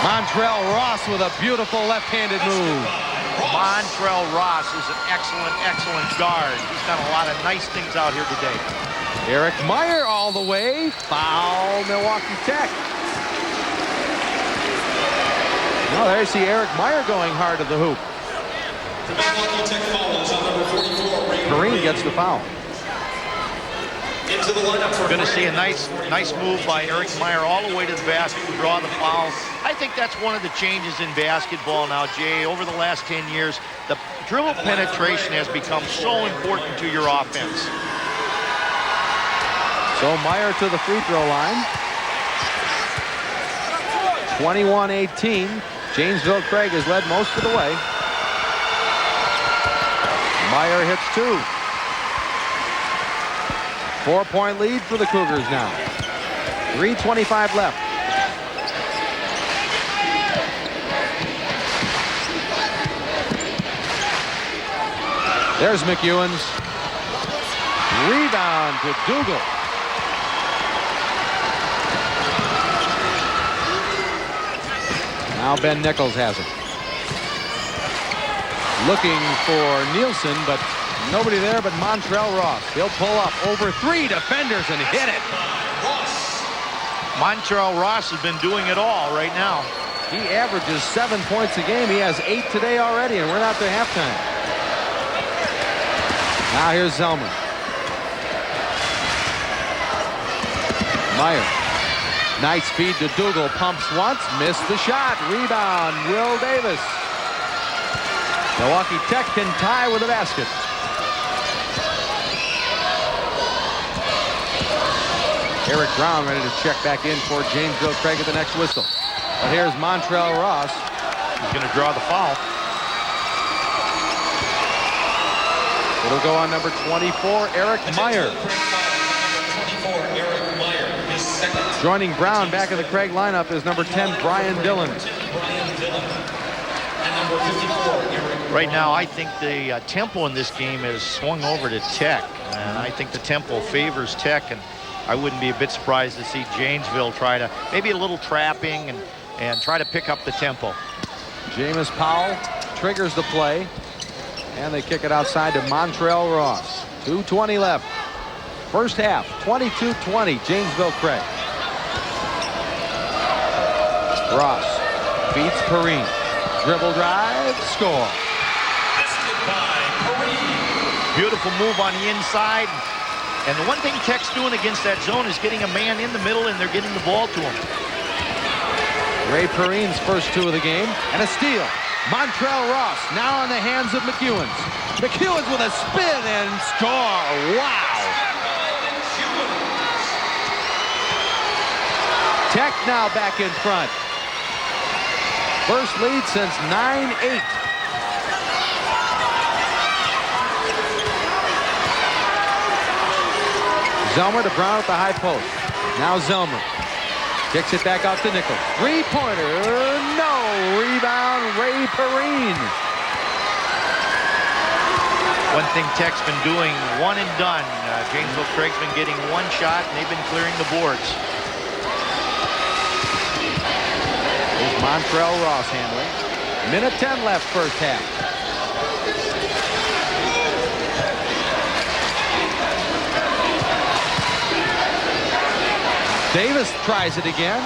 Montrell Ross with a beautiful left-handed move. Montrell Ross is an excellent guard. He's done a lot of nice things out here today. Eric Meyer all the way. Foul, Milwaukee Tech. No, there you see Eric Meyer going hard to the hoop. The Milwaukee Tech foul is on number 44. Perrine gets the foul. Into the lineup for going to see a nice move by Eric Meyer all the way to the basket to draw the foul. I think that's one of the changes in basketball now, Jay. Over the last 10 years, the dribble penetration has become so important to your offense. So Meyer to the free throw line. 21-18. Janesville Craig has led most of the way. Meyer hits 2. 4-point lead for the Cougars now. 3:25 left. There's McEwens. Rebound to Dougal. Now Ben Nichols has it. Looking for Nielsen, but nobody there but Montrell Ross. He'll pull up over 3 defenders and hit it. Montrell Ross has been doing it all right now. He averages 7 points a game. He has 8 today already, and we're not to halftime. Now here's Zelmer. Meyer. Nice feed to Dougal. Pumps once. Missed the shot. Rebound. Will Davis. Milwaukee Tech can tie with a basket. Eric Brown ready to check back in for Janesville Craig at the next whistle. But here's Montrell Ross. He's going to draw the foul. It'll go on number 24, Eric Meyer. Number 24, Eric Meyer, his second. Joining Brown back in the Craig lineup is number 10, Brian Dillon. Right now, I think the tempo in this game has swung over to Tech, and I think the tempo favors Tech, and I wouldn't be a bit surprised to see Janesville try to, maybe a little trapping and try to pick up the tempo. James Powell triggers the play, and they kick it outside to Montrell Ross. 2:20 left. First half, 22-20, Janesville Craig. Ross beats Perrine. Dribble drive, score. Beautiful move on the inside. And the one thing Tech's doing against that zone is getting a man in the middle, and they're getting the ball to him. Ray Perrine's first two of the game, and a steal. Montrell Ross now in the hands of McEwens. McEwens with a spin and score. Wow. Tech now back in front. First lead since 9-8. Zelmer to Brown at the high post. Now Zelmer kicks it back out to Nichols. Three-pointer, no. Rebound, Ray Perrine. One thing Tech's been doing, one and done. Janesville Craig's been getting one shot, and they've been clearing the boards. There's Montrell Ross handling. Minute 10 left first half. Davis tries it again.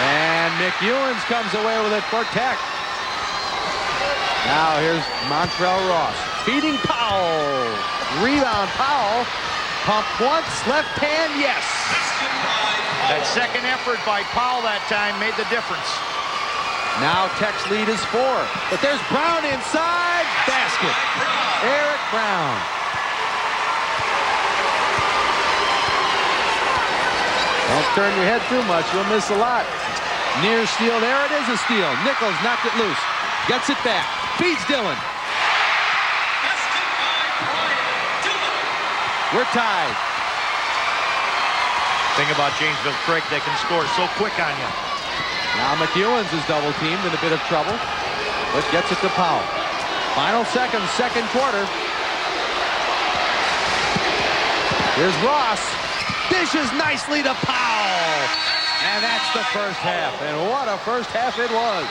And McEwens comes away with it for Tech. Now here's Montrell Ross feeding Powell. Rebound Powell. Pump once, left hand, yes. That second effort by Powell that time made the difference. Now Tech's lead is 4. But there's Brown inside. Basket. Eric Brown. Don't turn your head too much. You'll miss a lot. Near steal. There it is, a steal. Nichols knocked it loose. Gets it back. Beats Dillon. We're tied. Thing about Janesville Craig, they can score so quick on you. Now McEwens is double teamed, in a bit of trouble, but gets it to Powell. Final seconds, second quarter. Here's Ross. Dishes nicely to Powell. And that's the first half. And what a first half it was.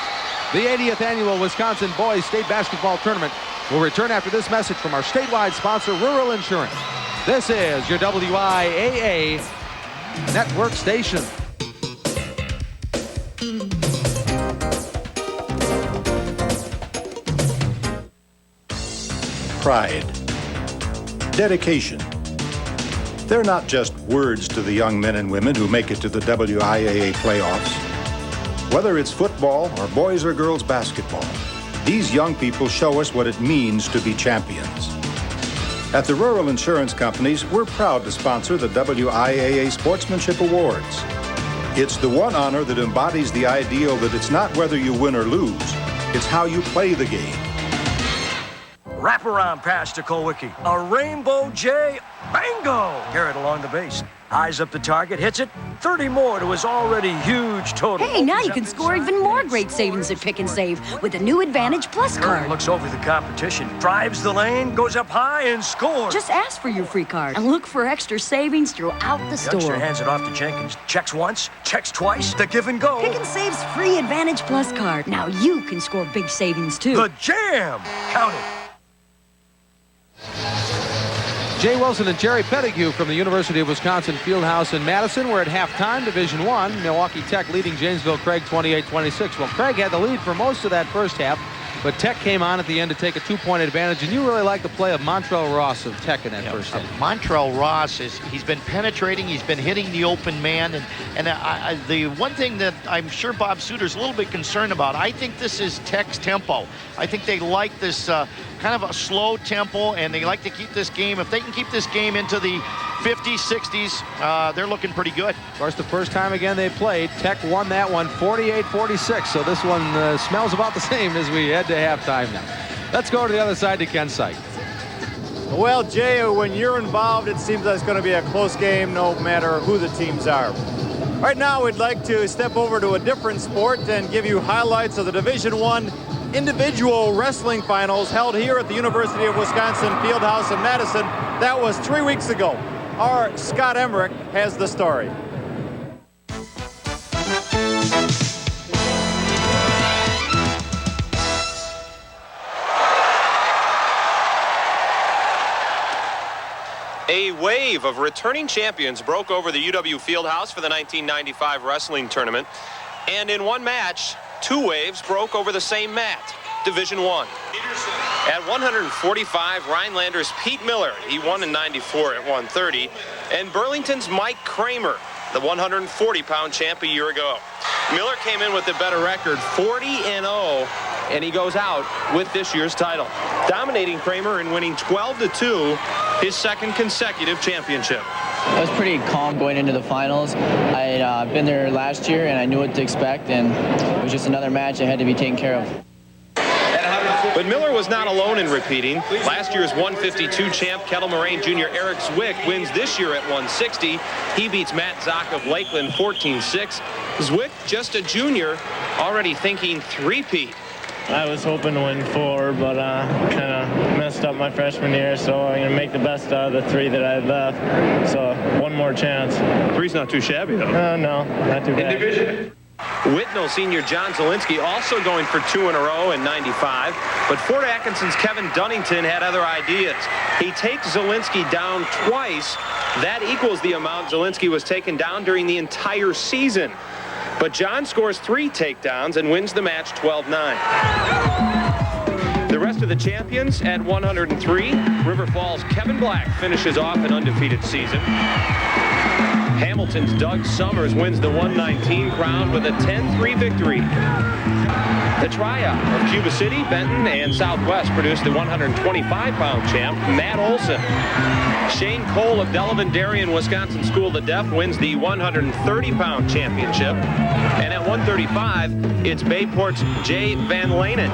The 80th annual Wisconsin Boys State Basketball Tournament will return after this message from our statewide sponsor, Rural Insurance. This is your WIAA network station. Pride. Dedication. They're not just words to the young men and women who make it to the WIAA playoffs. Whether it's football or boys or girls basketball, these young people show us what it means to be champions. At the Rural Insurance Companies, we're proud to sponsor the WIAA Sportsmanship Awards. It's the one honor that embodies the ideal that it's not whether you win or lose, it's how you play the game. Wraparound pass to Kulwicki. A Rainbow J. Bingo! Garrett along the base. Eyes up the target, hits it. 30 more to his already huge total. Hey, now you can score even more great savings at Pick and Save with the new Advantage Plus card. Looks over the competition, drives the lane, goes up high, and scores. Just ask for your free card and look for extra savings throughout the store. Youngster hands it off to Jenkins. Checks once, checks twice, the give and go. Pick and Save's free Advantage Plus card. Now you can score big savings, too. The jam! Count it. Jay Wilson and Jerry Pettigrew from the University of Wisconsin Fieldhouse in Madison. We're at halftime, Division I. Milwaukee Tech leading Janesville Craig 28-26. Well, Craig had the lead for most of that first half, but Tech came on at the end to take a 2-point advantage, and you really like the play of Montrell Ross of Tech in that first half. Montrell Ross, he's been penetrating, he's been hitting the open man, and the one thing that I'm sure Bob Suter's a little bit concerned about, I think this is Tech's tempo. I think they like this kind of a slow tempo, and they like to keep this game. If they can keep this game into the 50s, 60s, they're looking pretty good. Of course, the first time again they played, Tech won that one 48-46, so this one smells about the same as we head to halftime now. Let's go to the other side to Ken Syke. Well, Jay, when you're involved, it seems like it's going to be a close game no matter who the teams are. Right now, we'd like to step over to a different sport and give you highlights of the Division I individual wrestling finals held here at the University of Wisconsin Fieldhouse in Madison. That was 3 weeks ago. Our Scott Emmerich has the story. A wave of returning champions broke over the UW Fieldhouse for the 1995 wrestling tournament. And in one match, 2 waves broke over the same mat, Division I. At 145, Rhinelander's Pete Miller, he won in 94 at 130, and Burlington's Mike Kramer, the 140-pound champ a year ago. Miller came in with the better record, 40-0, and he goes out with this year's title, dominating Kramer and winning 12-2, his second consecutive championship. I was pretty calm going into the finals. I had been there last year, and I knew what to expect, and it was just another match that had to be taken care of. But Miller was not alone in repeating. Last year's 152 champ Kettle Moraine Jr. Eric Zwick wins this year at 160. He beats Matt Zock of Lakeland 14-6. Zwick, just a junior, already thinking three-peat. I was hoping to win 4, but kind of messed up my freshman year, so I'm going to make the best out of the 3 that I had left. So one more chance. 3's not too shabby, though. No, not too bad. Whitnall senior John Zielinski also going for 2 in a row in 95. But Fort Atkinson's Kevin Dunnington had other ideas. He takes Zielinski down twice. That equals the amount Zielinski was taken down during the entire season. But John scores 3 takedowns and wins the match 12-9. The rest of the champions at 103, River Falls' Kevin Black finishes off an undefeated season. Hamilton's Doug Summers wins the 119 crown with a 10-3 victory. The tryout of Cuba City, Benton, and Southwest produced the 125-pound champ, Matt Olson. Shane Cole of Delavan Darien, Wisconsin School of the Deaf wins the 130-pound championship. And at 135, it's Bayport's Jay Van Lanen.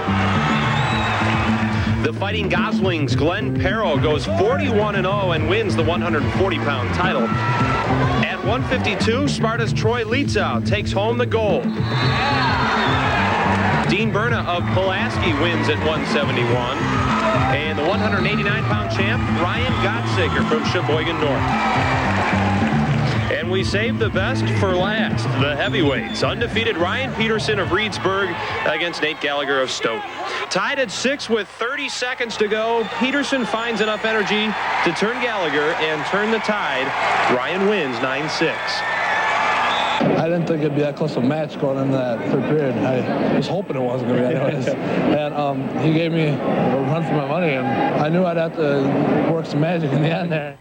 The Fighting Goslings' Glenn Perro goes 41-0 and wins the 140-pound title. At 152, Sparta's Troy Lietzau takes home the gold. Dean Berna of Pulaski wins at 171. And the 189-pound champ, Ryan Gottsager from Sheboygan North. And we saved the best for last, the heavyweights. Undefeated Ryan Peterson of Reedsburg against Nate Gallagher of Stoughton. Tied at 6 with 30 seconds to go, Peterson finds enough energy to turn Gallagher and turn the tide. Ryan wins 9-6. I didn't think it'd be that close a match going into that third period. I was hoping it wasn't going to be anyways. And he gave me a run for my money, and I knew I'd have to work some magic in the end there.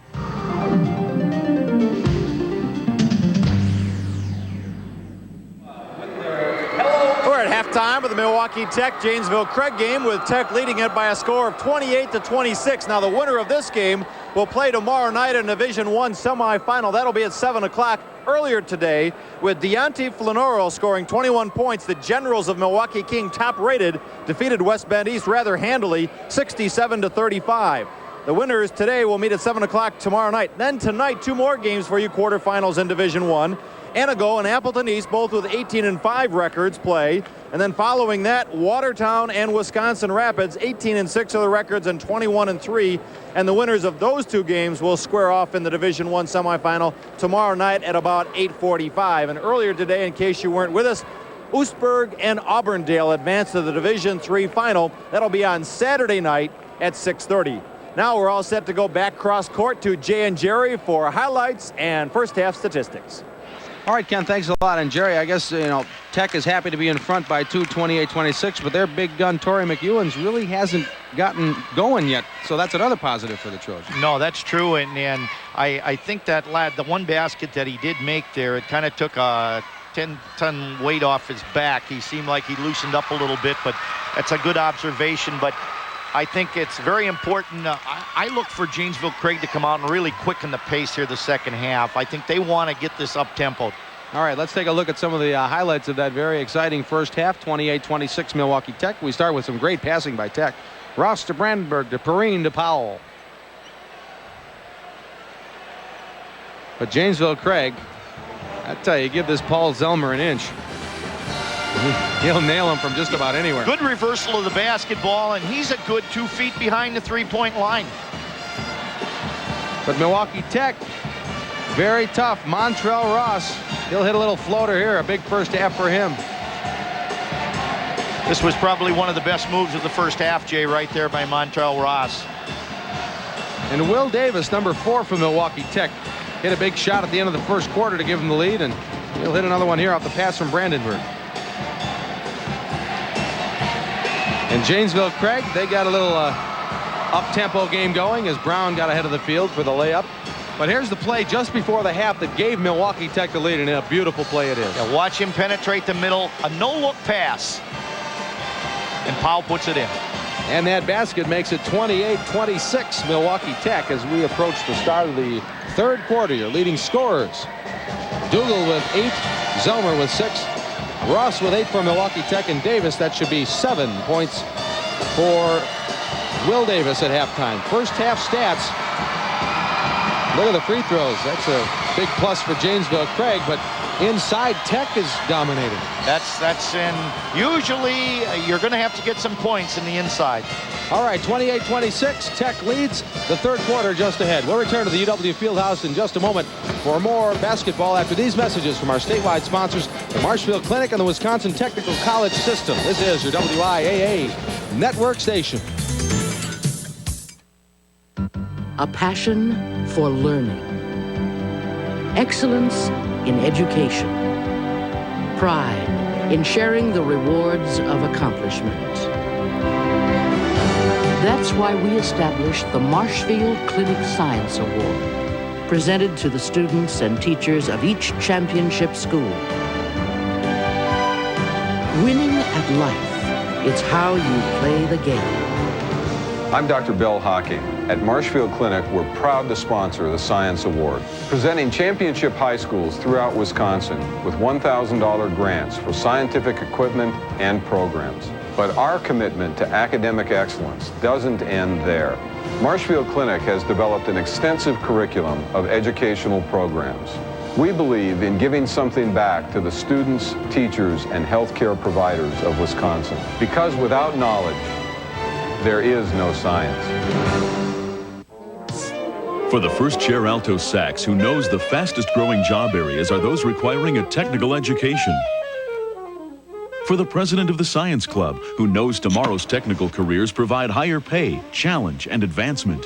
We're at halftime of the Milwaukee Tech Janesville Craig game, with Tech leading it by a score of 28-26. Now the winner of this game will play tomorrow night in Division I semifinal. That'll be at 7 o'clock. Earlier today, with Deonte Flanoro scoring 21 points, the Generals of Milwaukee King, top-rated, defeated West Bend East rather handily, 67-35. The winners today will meet at 7 o'clock tomorrow night. Then tonight, 2 more games for you, quarterfinals in Division I. Anago and Appleton East, both with 18-5 records, play. And then following that, Watertown and Wisconsin Rapids, 18-6 are the records and 21-3. And the winners of those 2 games will square off in the Division I semifinal tomorrow night at about 8:45. And earlier today, in case you weren't with us, Oostburg and Auburndale advanced to the Division III final. That'll be on Saturday night at 6:30. Now we're all set to go back cross court to Jay and Jerry for highlights and first half statistics. All right, Ken, thanks a lot. And Jerry, I guess, Tech is happy to be in front by 2, 28-26, but their big gun, Torrey McEwens, really hasn't gotten going yet. So that's another positive for the Trojans. No, that's true. And I think that lad, the one basket that he did make there, it kind of took a 10-ton weight off his back. He seemed like he loosened up a little bit, but that's a good observation. But I think it's very important. I look for Janesville Craig to come out and really quicken the pace here the second half. I think they want to get this up-tempoed. All right, let's take a look at some of the highlights of that very exciting first half, 28-26 Milwaukee Tech. We start with some great passing by Tech. Ross to Brandenburg to Perrine to Powell. But Janesville Craig, I tell you, give this Paul Zelmer an inch. He'll nail him from just about anywhere. Good reversal of the basketball, and he's a good 2 feet behind the three-point line. But Milwaukee Tech, very tough. Montrell Ross, he'll hit a little floater here. A big first half for him. This was probably one of the best moves of the first half, Jay, right there by Montrell Ross. And Will Davis, number 4 from Milwaukee Tech, hit a big shot at the end of the first quarter to give him the lead, and he'll hit another one here off the pass from Brandenburg. And Janesville Craig, they got a little up-tempo game going as Brown got ahead of the field for the layup. But here's the play just before the half that gave Milwaukee Tech the lead, and a beautiful play it is. Yeah, watch him penetrate the middle, a no-look pass, and Powell puts it in. And that basket makes it 28-26 Milwaukee Tech as we approach the start of the third quarter. Your leading scorers: Dougal with 8, Zelmer with 6, Ross with 8 for Milwaukee Tech, and Davis, that should be 7 points for Will Davis at halftime. First half stats. Look at the free throws. That's a big plus for Janesville Craig, but inside Tech is dominating. That's in. Usually you're going to have to get some points in the inside. All right, 28-26. Tech leads. The third quarter just ahead. We'll return to the UW Fieldhouse in just a moment for more basketball after these messages from our statewide sponsors, the Marshfield Clinic and the Wisconsin Technical College System. This is your WIAA network station. A passion for learning. Excellence in education. Pride in sharing the rewards of accomplishment. That's why we established the Marshfield Clinic Science Award, presented to the students and teachers of each championship school. Winning at life, it's how you play the game. I'm Dr. Bill Hockey. At Marshfield Clinic, we're proud to sponsor the Science Award, presenting championship high schools throughout Wisconsin with $1,000 grants for scientific equipment and programs. But our commitment to academic excellence doesn't end there. Marshfield Clinic has developed an extensive curriculum of educational programs. We believe in giving something back to the students, teachers, and healthcare providers of Wisconsin, because without knowledge, there is no science. For the first chair alto sax who knows the fastest growing job areas are those requiring a technical education. For the president of the Science Club who knows tomorrow's technical careers provide higher pay, challenge, and advancement.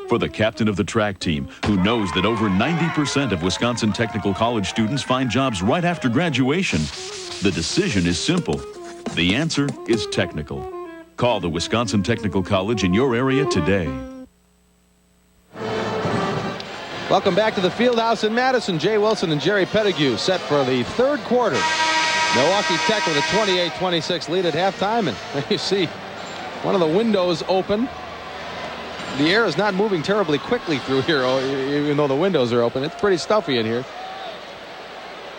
For the captain of the track team who knows that over 90% of Wisconsin Technical College students find jobs right after graduation. The decision is simple. The answer is technical. Call the Wisconsin Technical College in your area today. Welcome back to the Fieldhouse in Madison. Jay Wilson and Jerry Pettigrew set for the third quarter. Milwaukee Tech with a 28-26 lead at halftime, and there you see one of the windows open. The air is not moving terribly quickly through here, even though the windows are open. It's pretty stuffy in here.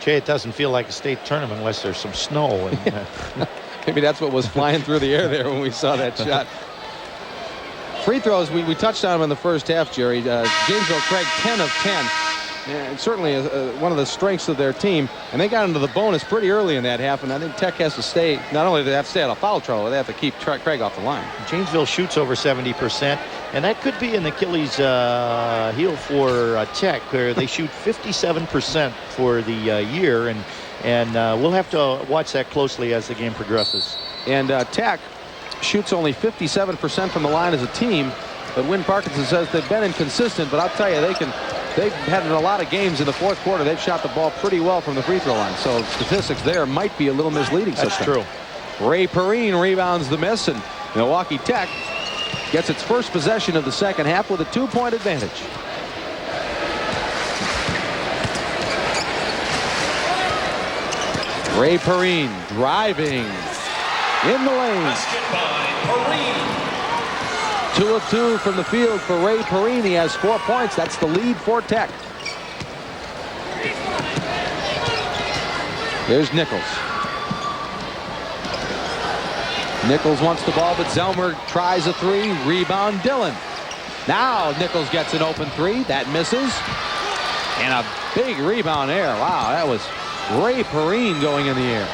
Jay, it doesn't feel like a state tournament unless there's some snow. And, maybe that's what was flying through the air there when we saw that shot. Free throws, we touched on them in the first half, Jerry. Janesville Craig, 10 of 10. And certainly one of the strengths of their team. And they got into the bonus pretty early in that half. And I think Tech has to stay, not only do they have to stay out of foul trouble, they have to keep Craig off the line. Janesville shoots over 70%. And that could be an Achilles heel for Tech, where they shoot 57% for the year. And we'll have to watch that closely as the game progresses. And Tech shoots only 57% from the line as a team. But Wynn Parkinson says they've been inconsistent. But I'll tell you, they've had in a lot of games in the fourth quarter. They've shot the ball pretty well from the free throw line. So statistics there might be a little misleading. That's true. Ray Perrine rebounds the miss, and Milwaukee Tech gets its first possession of the second half with a 2-point advantage. Ray Perrine driving in the lane. 2 of 2 from the field for Ray Perrine. He has 4 points. That's the lead for Tech. There's Nichols. Nichols wants the ball, but Zelmer tries a 3. Rebound, Dillon. Now Nichols gets an open 3. That misses. And a big rebound there. Wow, that was Ray Perrine going in the air.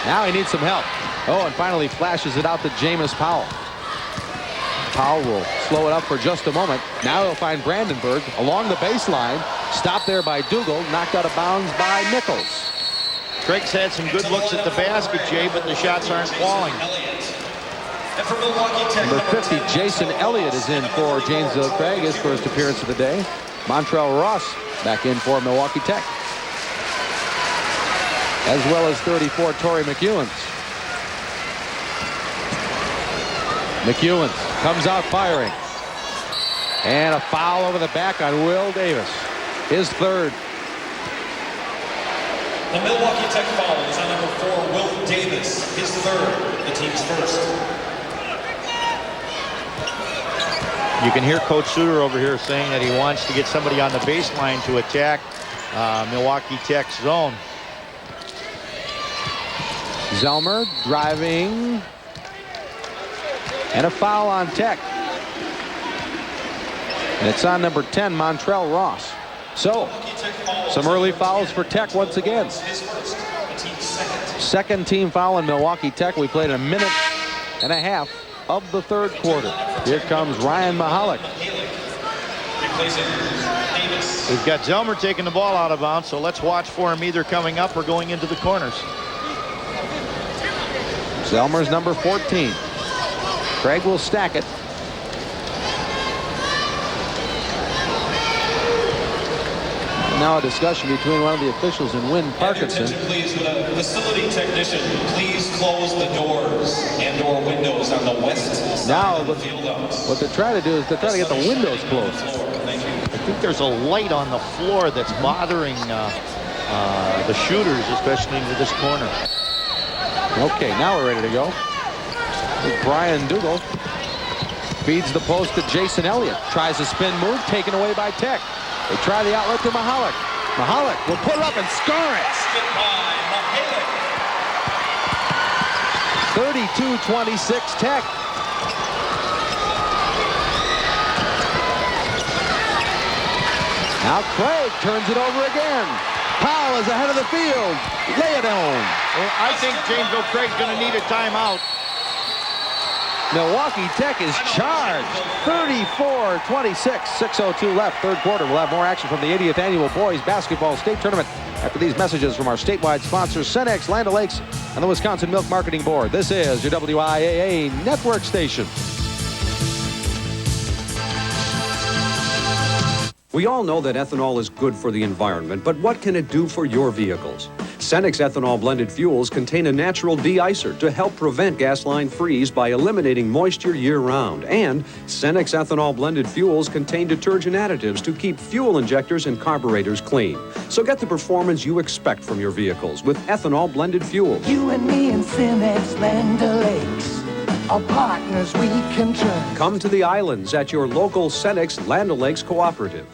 Now he needs some help. Oh, and finally flashes it out to Jameis Powell. Powell will slow it up for just a moment. Now he'll find Brandenburg along the baseline. Stopped there by Dougal. Knocked out of bounds by Nichols. Craig's had some good looks at the basket, Jay, but the shots aren't falling. Number 50, Jason Elliott, is in for Janesville Craig, his first appearance of the day. Montrell Ross back in for Milwaukee Tech, as well as 34, Torrey McEwens. McEwens comes out firing. And a foul over the back on Will Davis. His third. The Milwaukee Tech foul is on number 4, Will Davis, his third, the team's first. You can hear Coach Suter over here saying that he wants to get somebody on the baseline to attack Milwaukee Tech's zone. Zelmer driving. And a foul on Tech. And it's on number 10, Montrell Ross. So, some early fouls for Tech once again. Second team foul in Milwaukee Tech. We played a minute and a half of the third quarter. Here comes Ryan Mahalik. We've got Zelmer taking the ball out of bounds, so let's watch for him either coming up or going into the corners. Zelmer's number 14. Craig will stack it. Now a discussion between one of the officials and Wynn Parkinson. Please, with a facility technician, please close the doors and/or windows on the west side now, of the field house. What they're trying to do is they're trying to get the windows closed. I think there's a light on the floor that's bothering the shooters, especially into this corner. Okay, now we're ready to go. Brian Dougal feeds the post to Jason Elliott. Tries a spin move, taken away by Tech. They try the outlet to Mahalik. Mahalik will put it up and score it. 32-26 Tech. Now Craig turns it over again. Powell is ahead of the field. Lay it on. Well, I think Janesville Craig's going to need a timeout. Milwaukee Tech is charged. 34-26, 6:02 left, third quarter. We'll have more action from the 80th Annual Boys Basketball State Tournament after these messages from our statewide sponsors, Cenex, Land O'Lakes, and the Wisconsin Milk Marketing Board. This is your WIAA network station. We all know that ethanol is good for the environment, but what can it do for your vehicles? Cenex ethanol blended fuels contain a natural de-icer to help prevent gasoline freeze by eliminating moisture year-round. And Cenex ethanol blended fuels contain detergent additives to keep fuel injectors and carburetors clean. So get the performance you expect from your vehicles with ethanol blended fuels. You and me and Cenex Land O'Lakes are partners we can trust. Come to the islands at your local Cenex Land O'Lakes cooperative.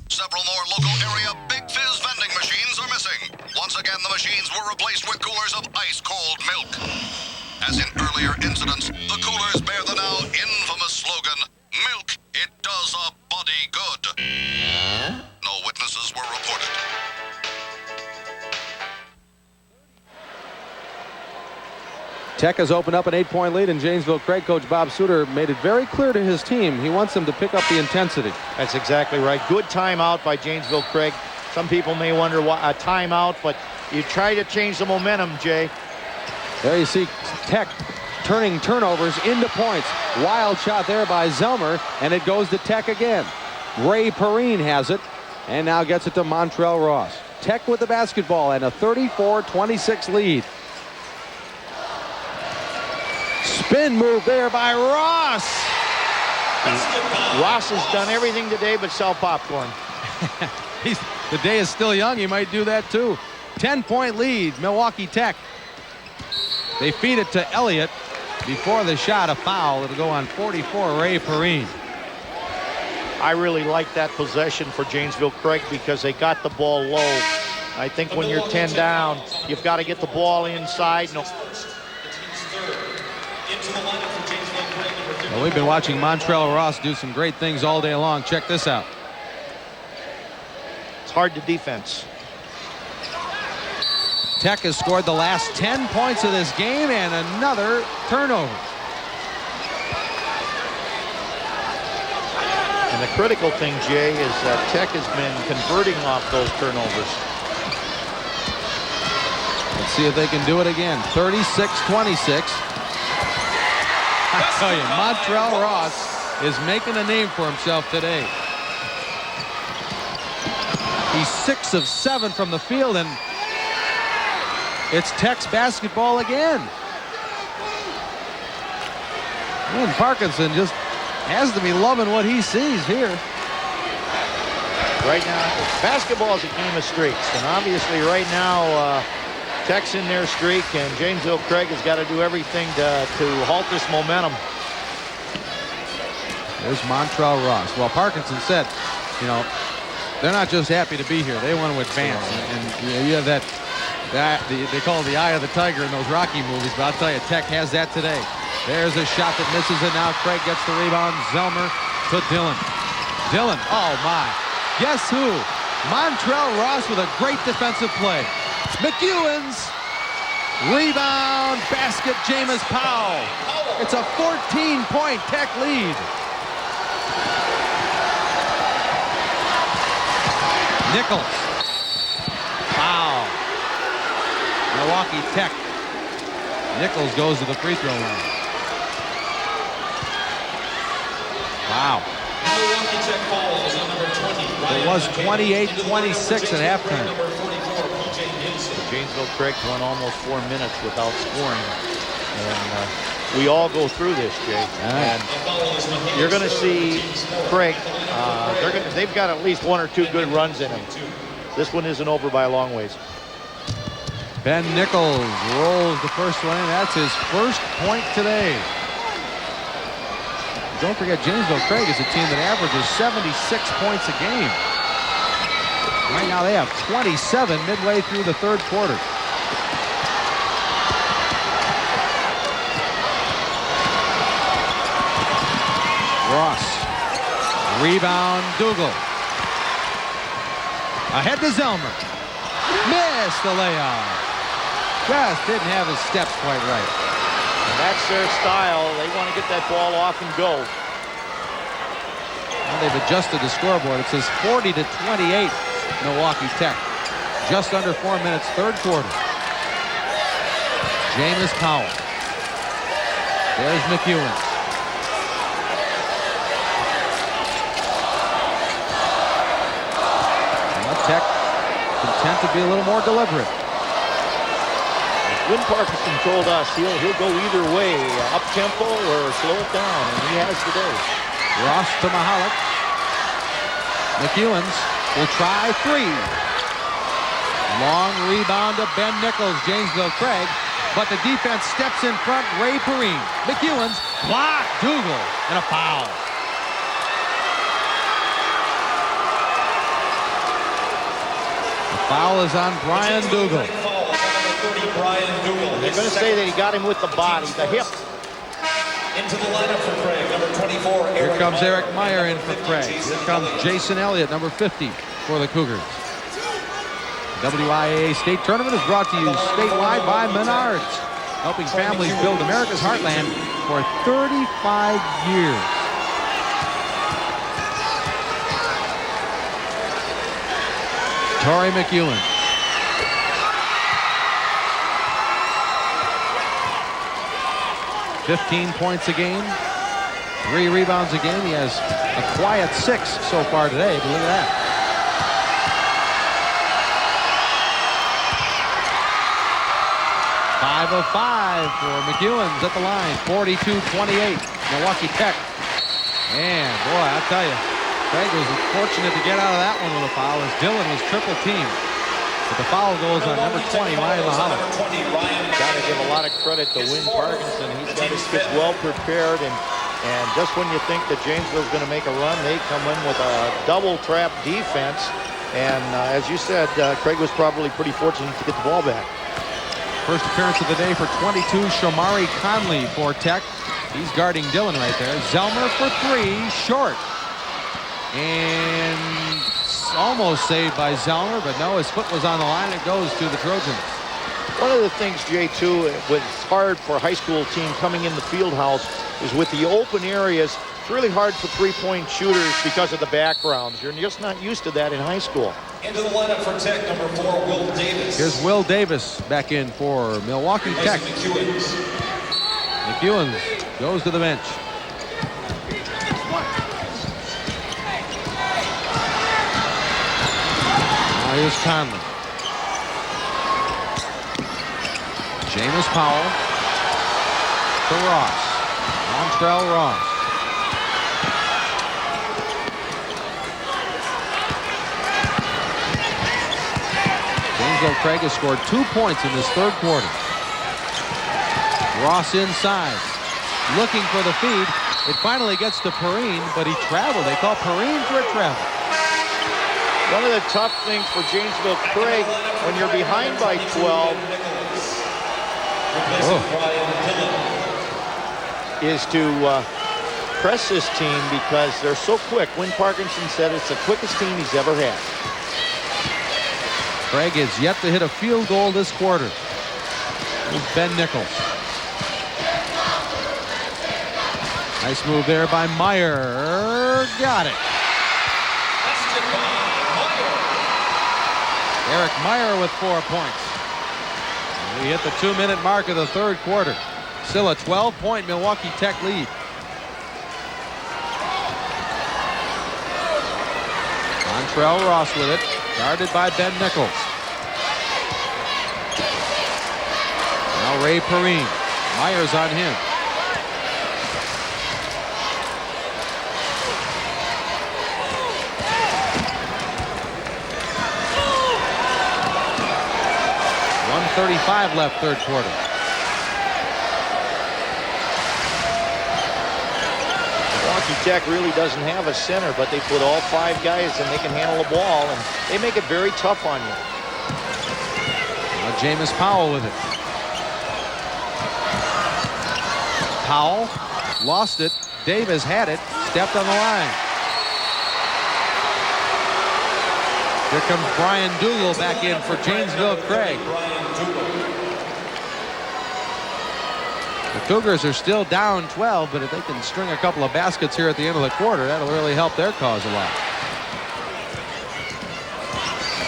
Several more local area Big Fizz vending machines are missing. Once again, the machines were replaced with coolers of ice-cold milk. As in earlier incidents, the coolers bear the now infamous slogan, "Milk, it does a body good." No witnesses were reported. Tech has opened up an 8-point lead in Janesville. Craig coach Bob Suter made it very clear to his team he wants them to pick up the intensity. That's exactly right. Good timeout by Janesville Craig. Some people may wonder why a timeout, but you try to change the momentum, Jay. There you see Tech turning turnovers into points. Wild shot there by Zelmer, and it goes to Tech again. Ray Perrine has it, and now gets it to Montrell Ross. Tech with the basketball and a 34-26 lead. Spin move there by Ross. Ross has done everything today but sell popcorn. The day is still young. He might do that too. 10-point lead, Milwaukee Tech. They feed it to Elliott. Before the shot, a foul. It'll go on 44, Ray Perrine. I really like that possession for Janesville Craig because they got the ball low I think when you're 10 down, you've got to get the ball inside. No. Well, we've been watching Montrell Ross do some great things all day long. Check this out. It's hard to defense. Tech has scored the last 10 points of this game and another turnover. And the critical thing, Jay, is that Tech has been converting off those turnovers. Let's see if they can do it again. 36-26. I tell you, Montrell Ross is making a name for himself today. He's 6 of 7 from the field, and it's Tech's basketball again. And Parkinson just has to be loving what he sees here. Right now, basketball is a game of streaks, and obviously right now, Tech's in their streak, and Janesville Craig has got to do everything to halt this momentum. There's Montrell Ross. Well, Parkinson said, you know, they're not just happy to be here. They want to advance. And you have that they call it the eye of the tiger in those Rocky movies, but I'll tell you, Tech has that today. There's a shot that misses, and now Craig gets the rebound. Zelmer to Dillon. Dillon, oh my. Guess who? Montrell Ross with a great defensive play. McEwen's rebound basket, James Powell. It's a 14-point Tech lead. Nichols. Foul. Milwaukee Tech. Nichols goes to the free throw line. Wow. Milwaukee Tech falls on number 20. It was 28-26 at halftime. Janesville Craig went almost 4 minutes without scoring. And we all go through this, Jay. And you're going to see Craig. They've got at least 1 or 2 good runs in them. This one isn't over by a long ways. Ben Nichols rolls the first one in. That's his first point today. Don't forget, Janesville Craig is a team that averages 76 points a game. Right now they have 27 midway through the third quarter. Ross. Rebound, Dougal. Ahead to Zelmer. Missed the layup. Just didn't have his steps quite right. And that's their style. They want to get that ball off and go. And they've adjusted the scoreboard. It says 40-28 Milwaukee Tech. Just under 4 minutes, third quarter. James Powell. There's McEwen. Tech content to be a little more deliberate. Win Parkinson told us he'll go either way, up tempo or slow it down, and he has today. Ross to Mahalik. McEwen's will try 3. Long rebound to Ben Nichols, Janesville Craig, but the defense steps in front. Ray Perrine. McEwen's blocked. Dougal and a foul. Foul is on Brian Dougal. They're going to say that he got him with the body, the hip. Into the lineup for Craig, number 24. Here comes Eric Meyer in for Craig. Here comes Jason Elliott, number 50 for the Cougars. The WIAA State Tournament is brought to you statewide by Menards, helping families build America's heartland for 35 years. Torrey McEwen. $15 points a game, 3 rebounds a game. He has a quiet 6 so far today, but look at that. Five of 5 for McEwen's at the line. 42-28, Milwaukee Tech. And boy, I'll tell you, Craig was fortunate to get out of that one with a foul as Dillon was triple teamed. But the foul goes on number 20, Ryan Mahalik. Got to give a lot of credit to Win Parkinson. He's got his kids well prepared, and just when you think that Janesville's going to make a run, they come in with a double trap defense And as you said, Craig was probably pretty fortunate to get the ball back. First appearance of the day for 22, Shamari Conley for Tech. He's guarding Dillon right there. Zellmer for 3, short. And almost saved by Zellmer, but no, his foot was on the line. It goes to the Trojans. One of the things, Jay, too, was hard for a high school team coming in the field house is with the open areas. It's really hard for three-point shooters because of the backgrounds. You're just not used to that in high school. Into the lineup for Tech, number 4, Will Davis. Here's Will Davis back in for Milwaukee Tech. McEwens goes to the bench. Now here's Conley. James Powell to Ross. Montrell Ross. Janesville Craig has scored 2 points in this third quarter. Ross inside, looking for the feed. It finally gets to Perrine, but he traveled. They call Perrine for a travel. One of the tough things for Janesville Craig when you're behind by 12 is to press this team because they're so quick. Win Parkinson said it's the quickest team he's ever had. Craig is yet to hit a field goal this quarter. Here's Ben Nichols. Nice move there by Meyer. Got it. Eric Meyer with 4 points. And we hit the 2-minute mark of the third quarter. Still a 12-point Milwaukee Tech lead. Montrell Ross with it. Guarded by Ben Nichols. Now Ray Perrine. Myers on him. .135 left third quarter. Milwaukee Tech really doesn't have a center, but they put all 5 guys and they can handle the ball, and they make it very tough on you. Now James Powell with it. Powell lost it. Davis had it. Stepped on the line. Here comes Brian Dougal back in for Janesville Craig. The Cougars are still down 12, but if they can string a couple of baskets here at the end of the quarter, that'll really help their cause a lot.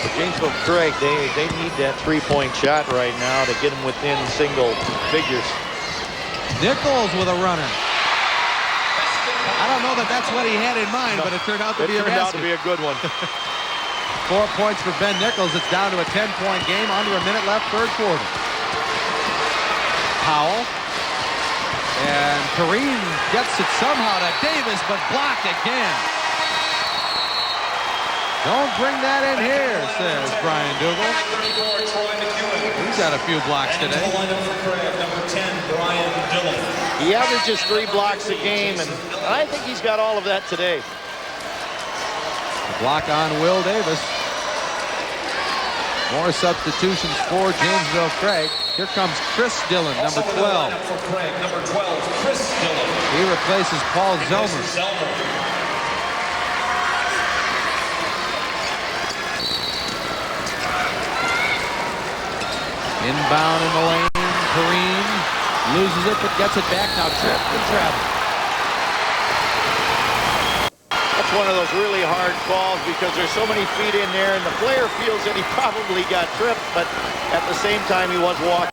For Janesville Craig, they need that three-point shot right now to get them within single figures. Nichols with a runner. I don't know that that's what he had in mind, but it turned out to be a basket. It turned out to be a good one. 4 points for Ben Nichols. It's down to a 10-point game. Under a minute left, third quarter. Powell. And Perrine gets it somehow to Davis, but blocked again. Don't bring that in here, says Brian Dougal. He's got a few blocks today. He averages 3 blocks a game, and I think he's got all of that today. The block on Will Davis. More substitutions for Janesville Craig. Here comes Chris Dillon, number 12. He replaces Paul Zellmer. Inbound in the lane. Perrine loses it, but gets it back. Now tripped and traveled. That's one of those really hard calls because there's so many feet in there, and the player feels that he probably got tripped, but at the same time he was walking.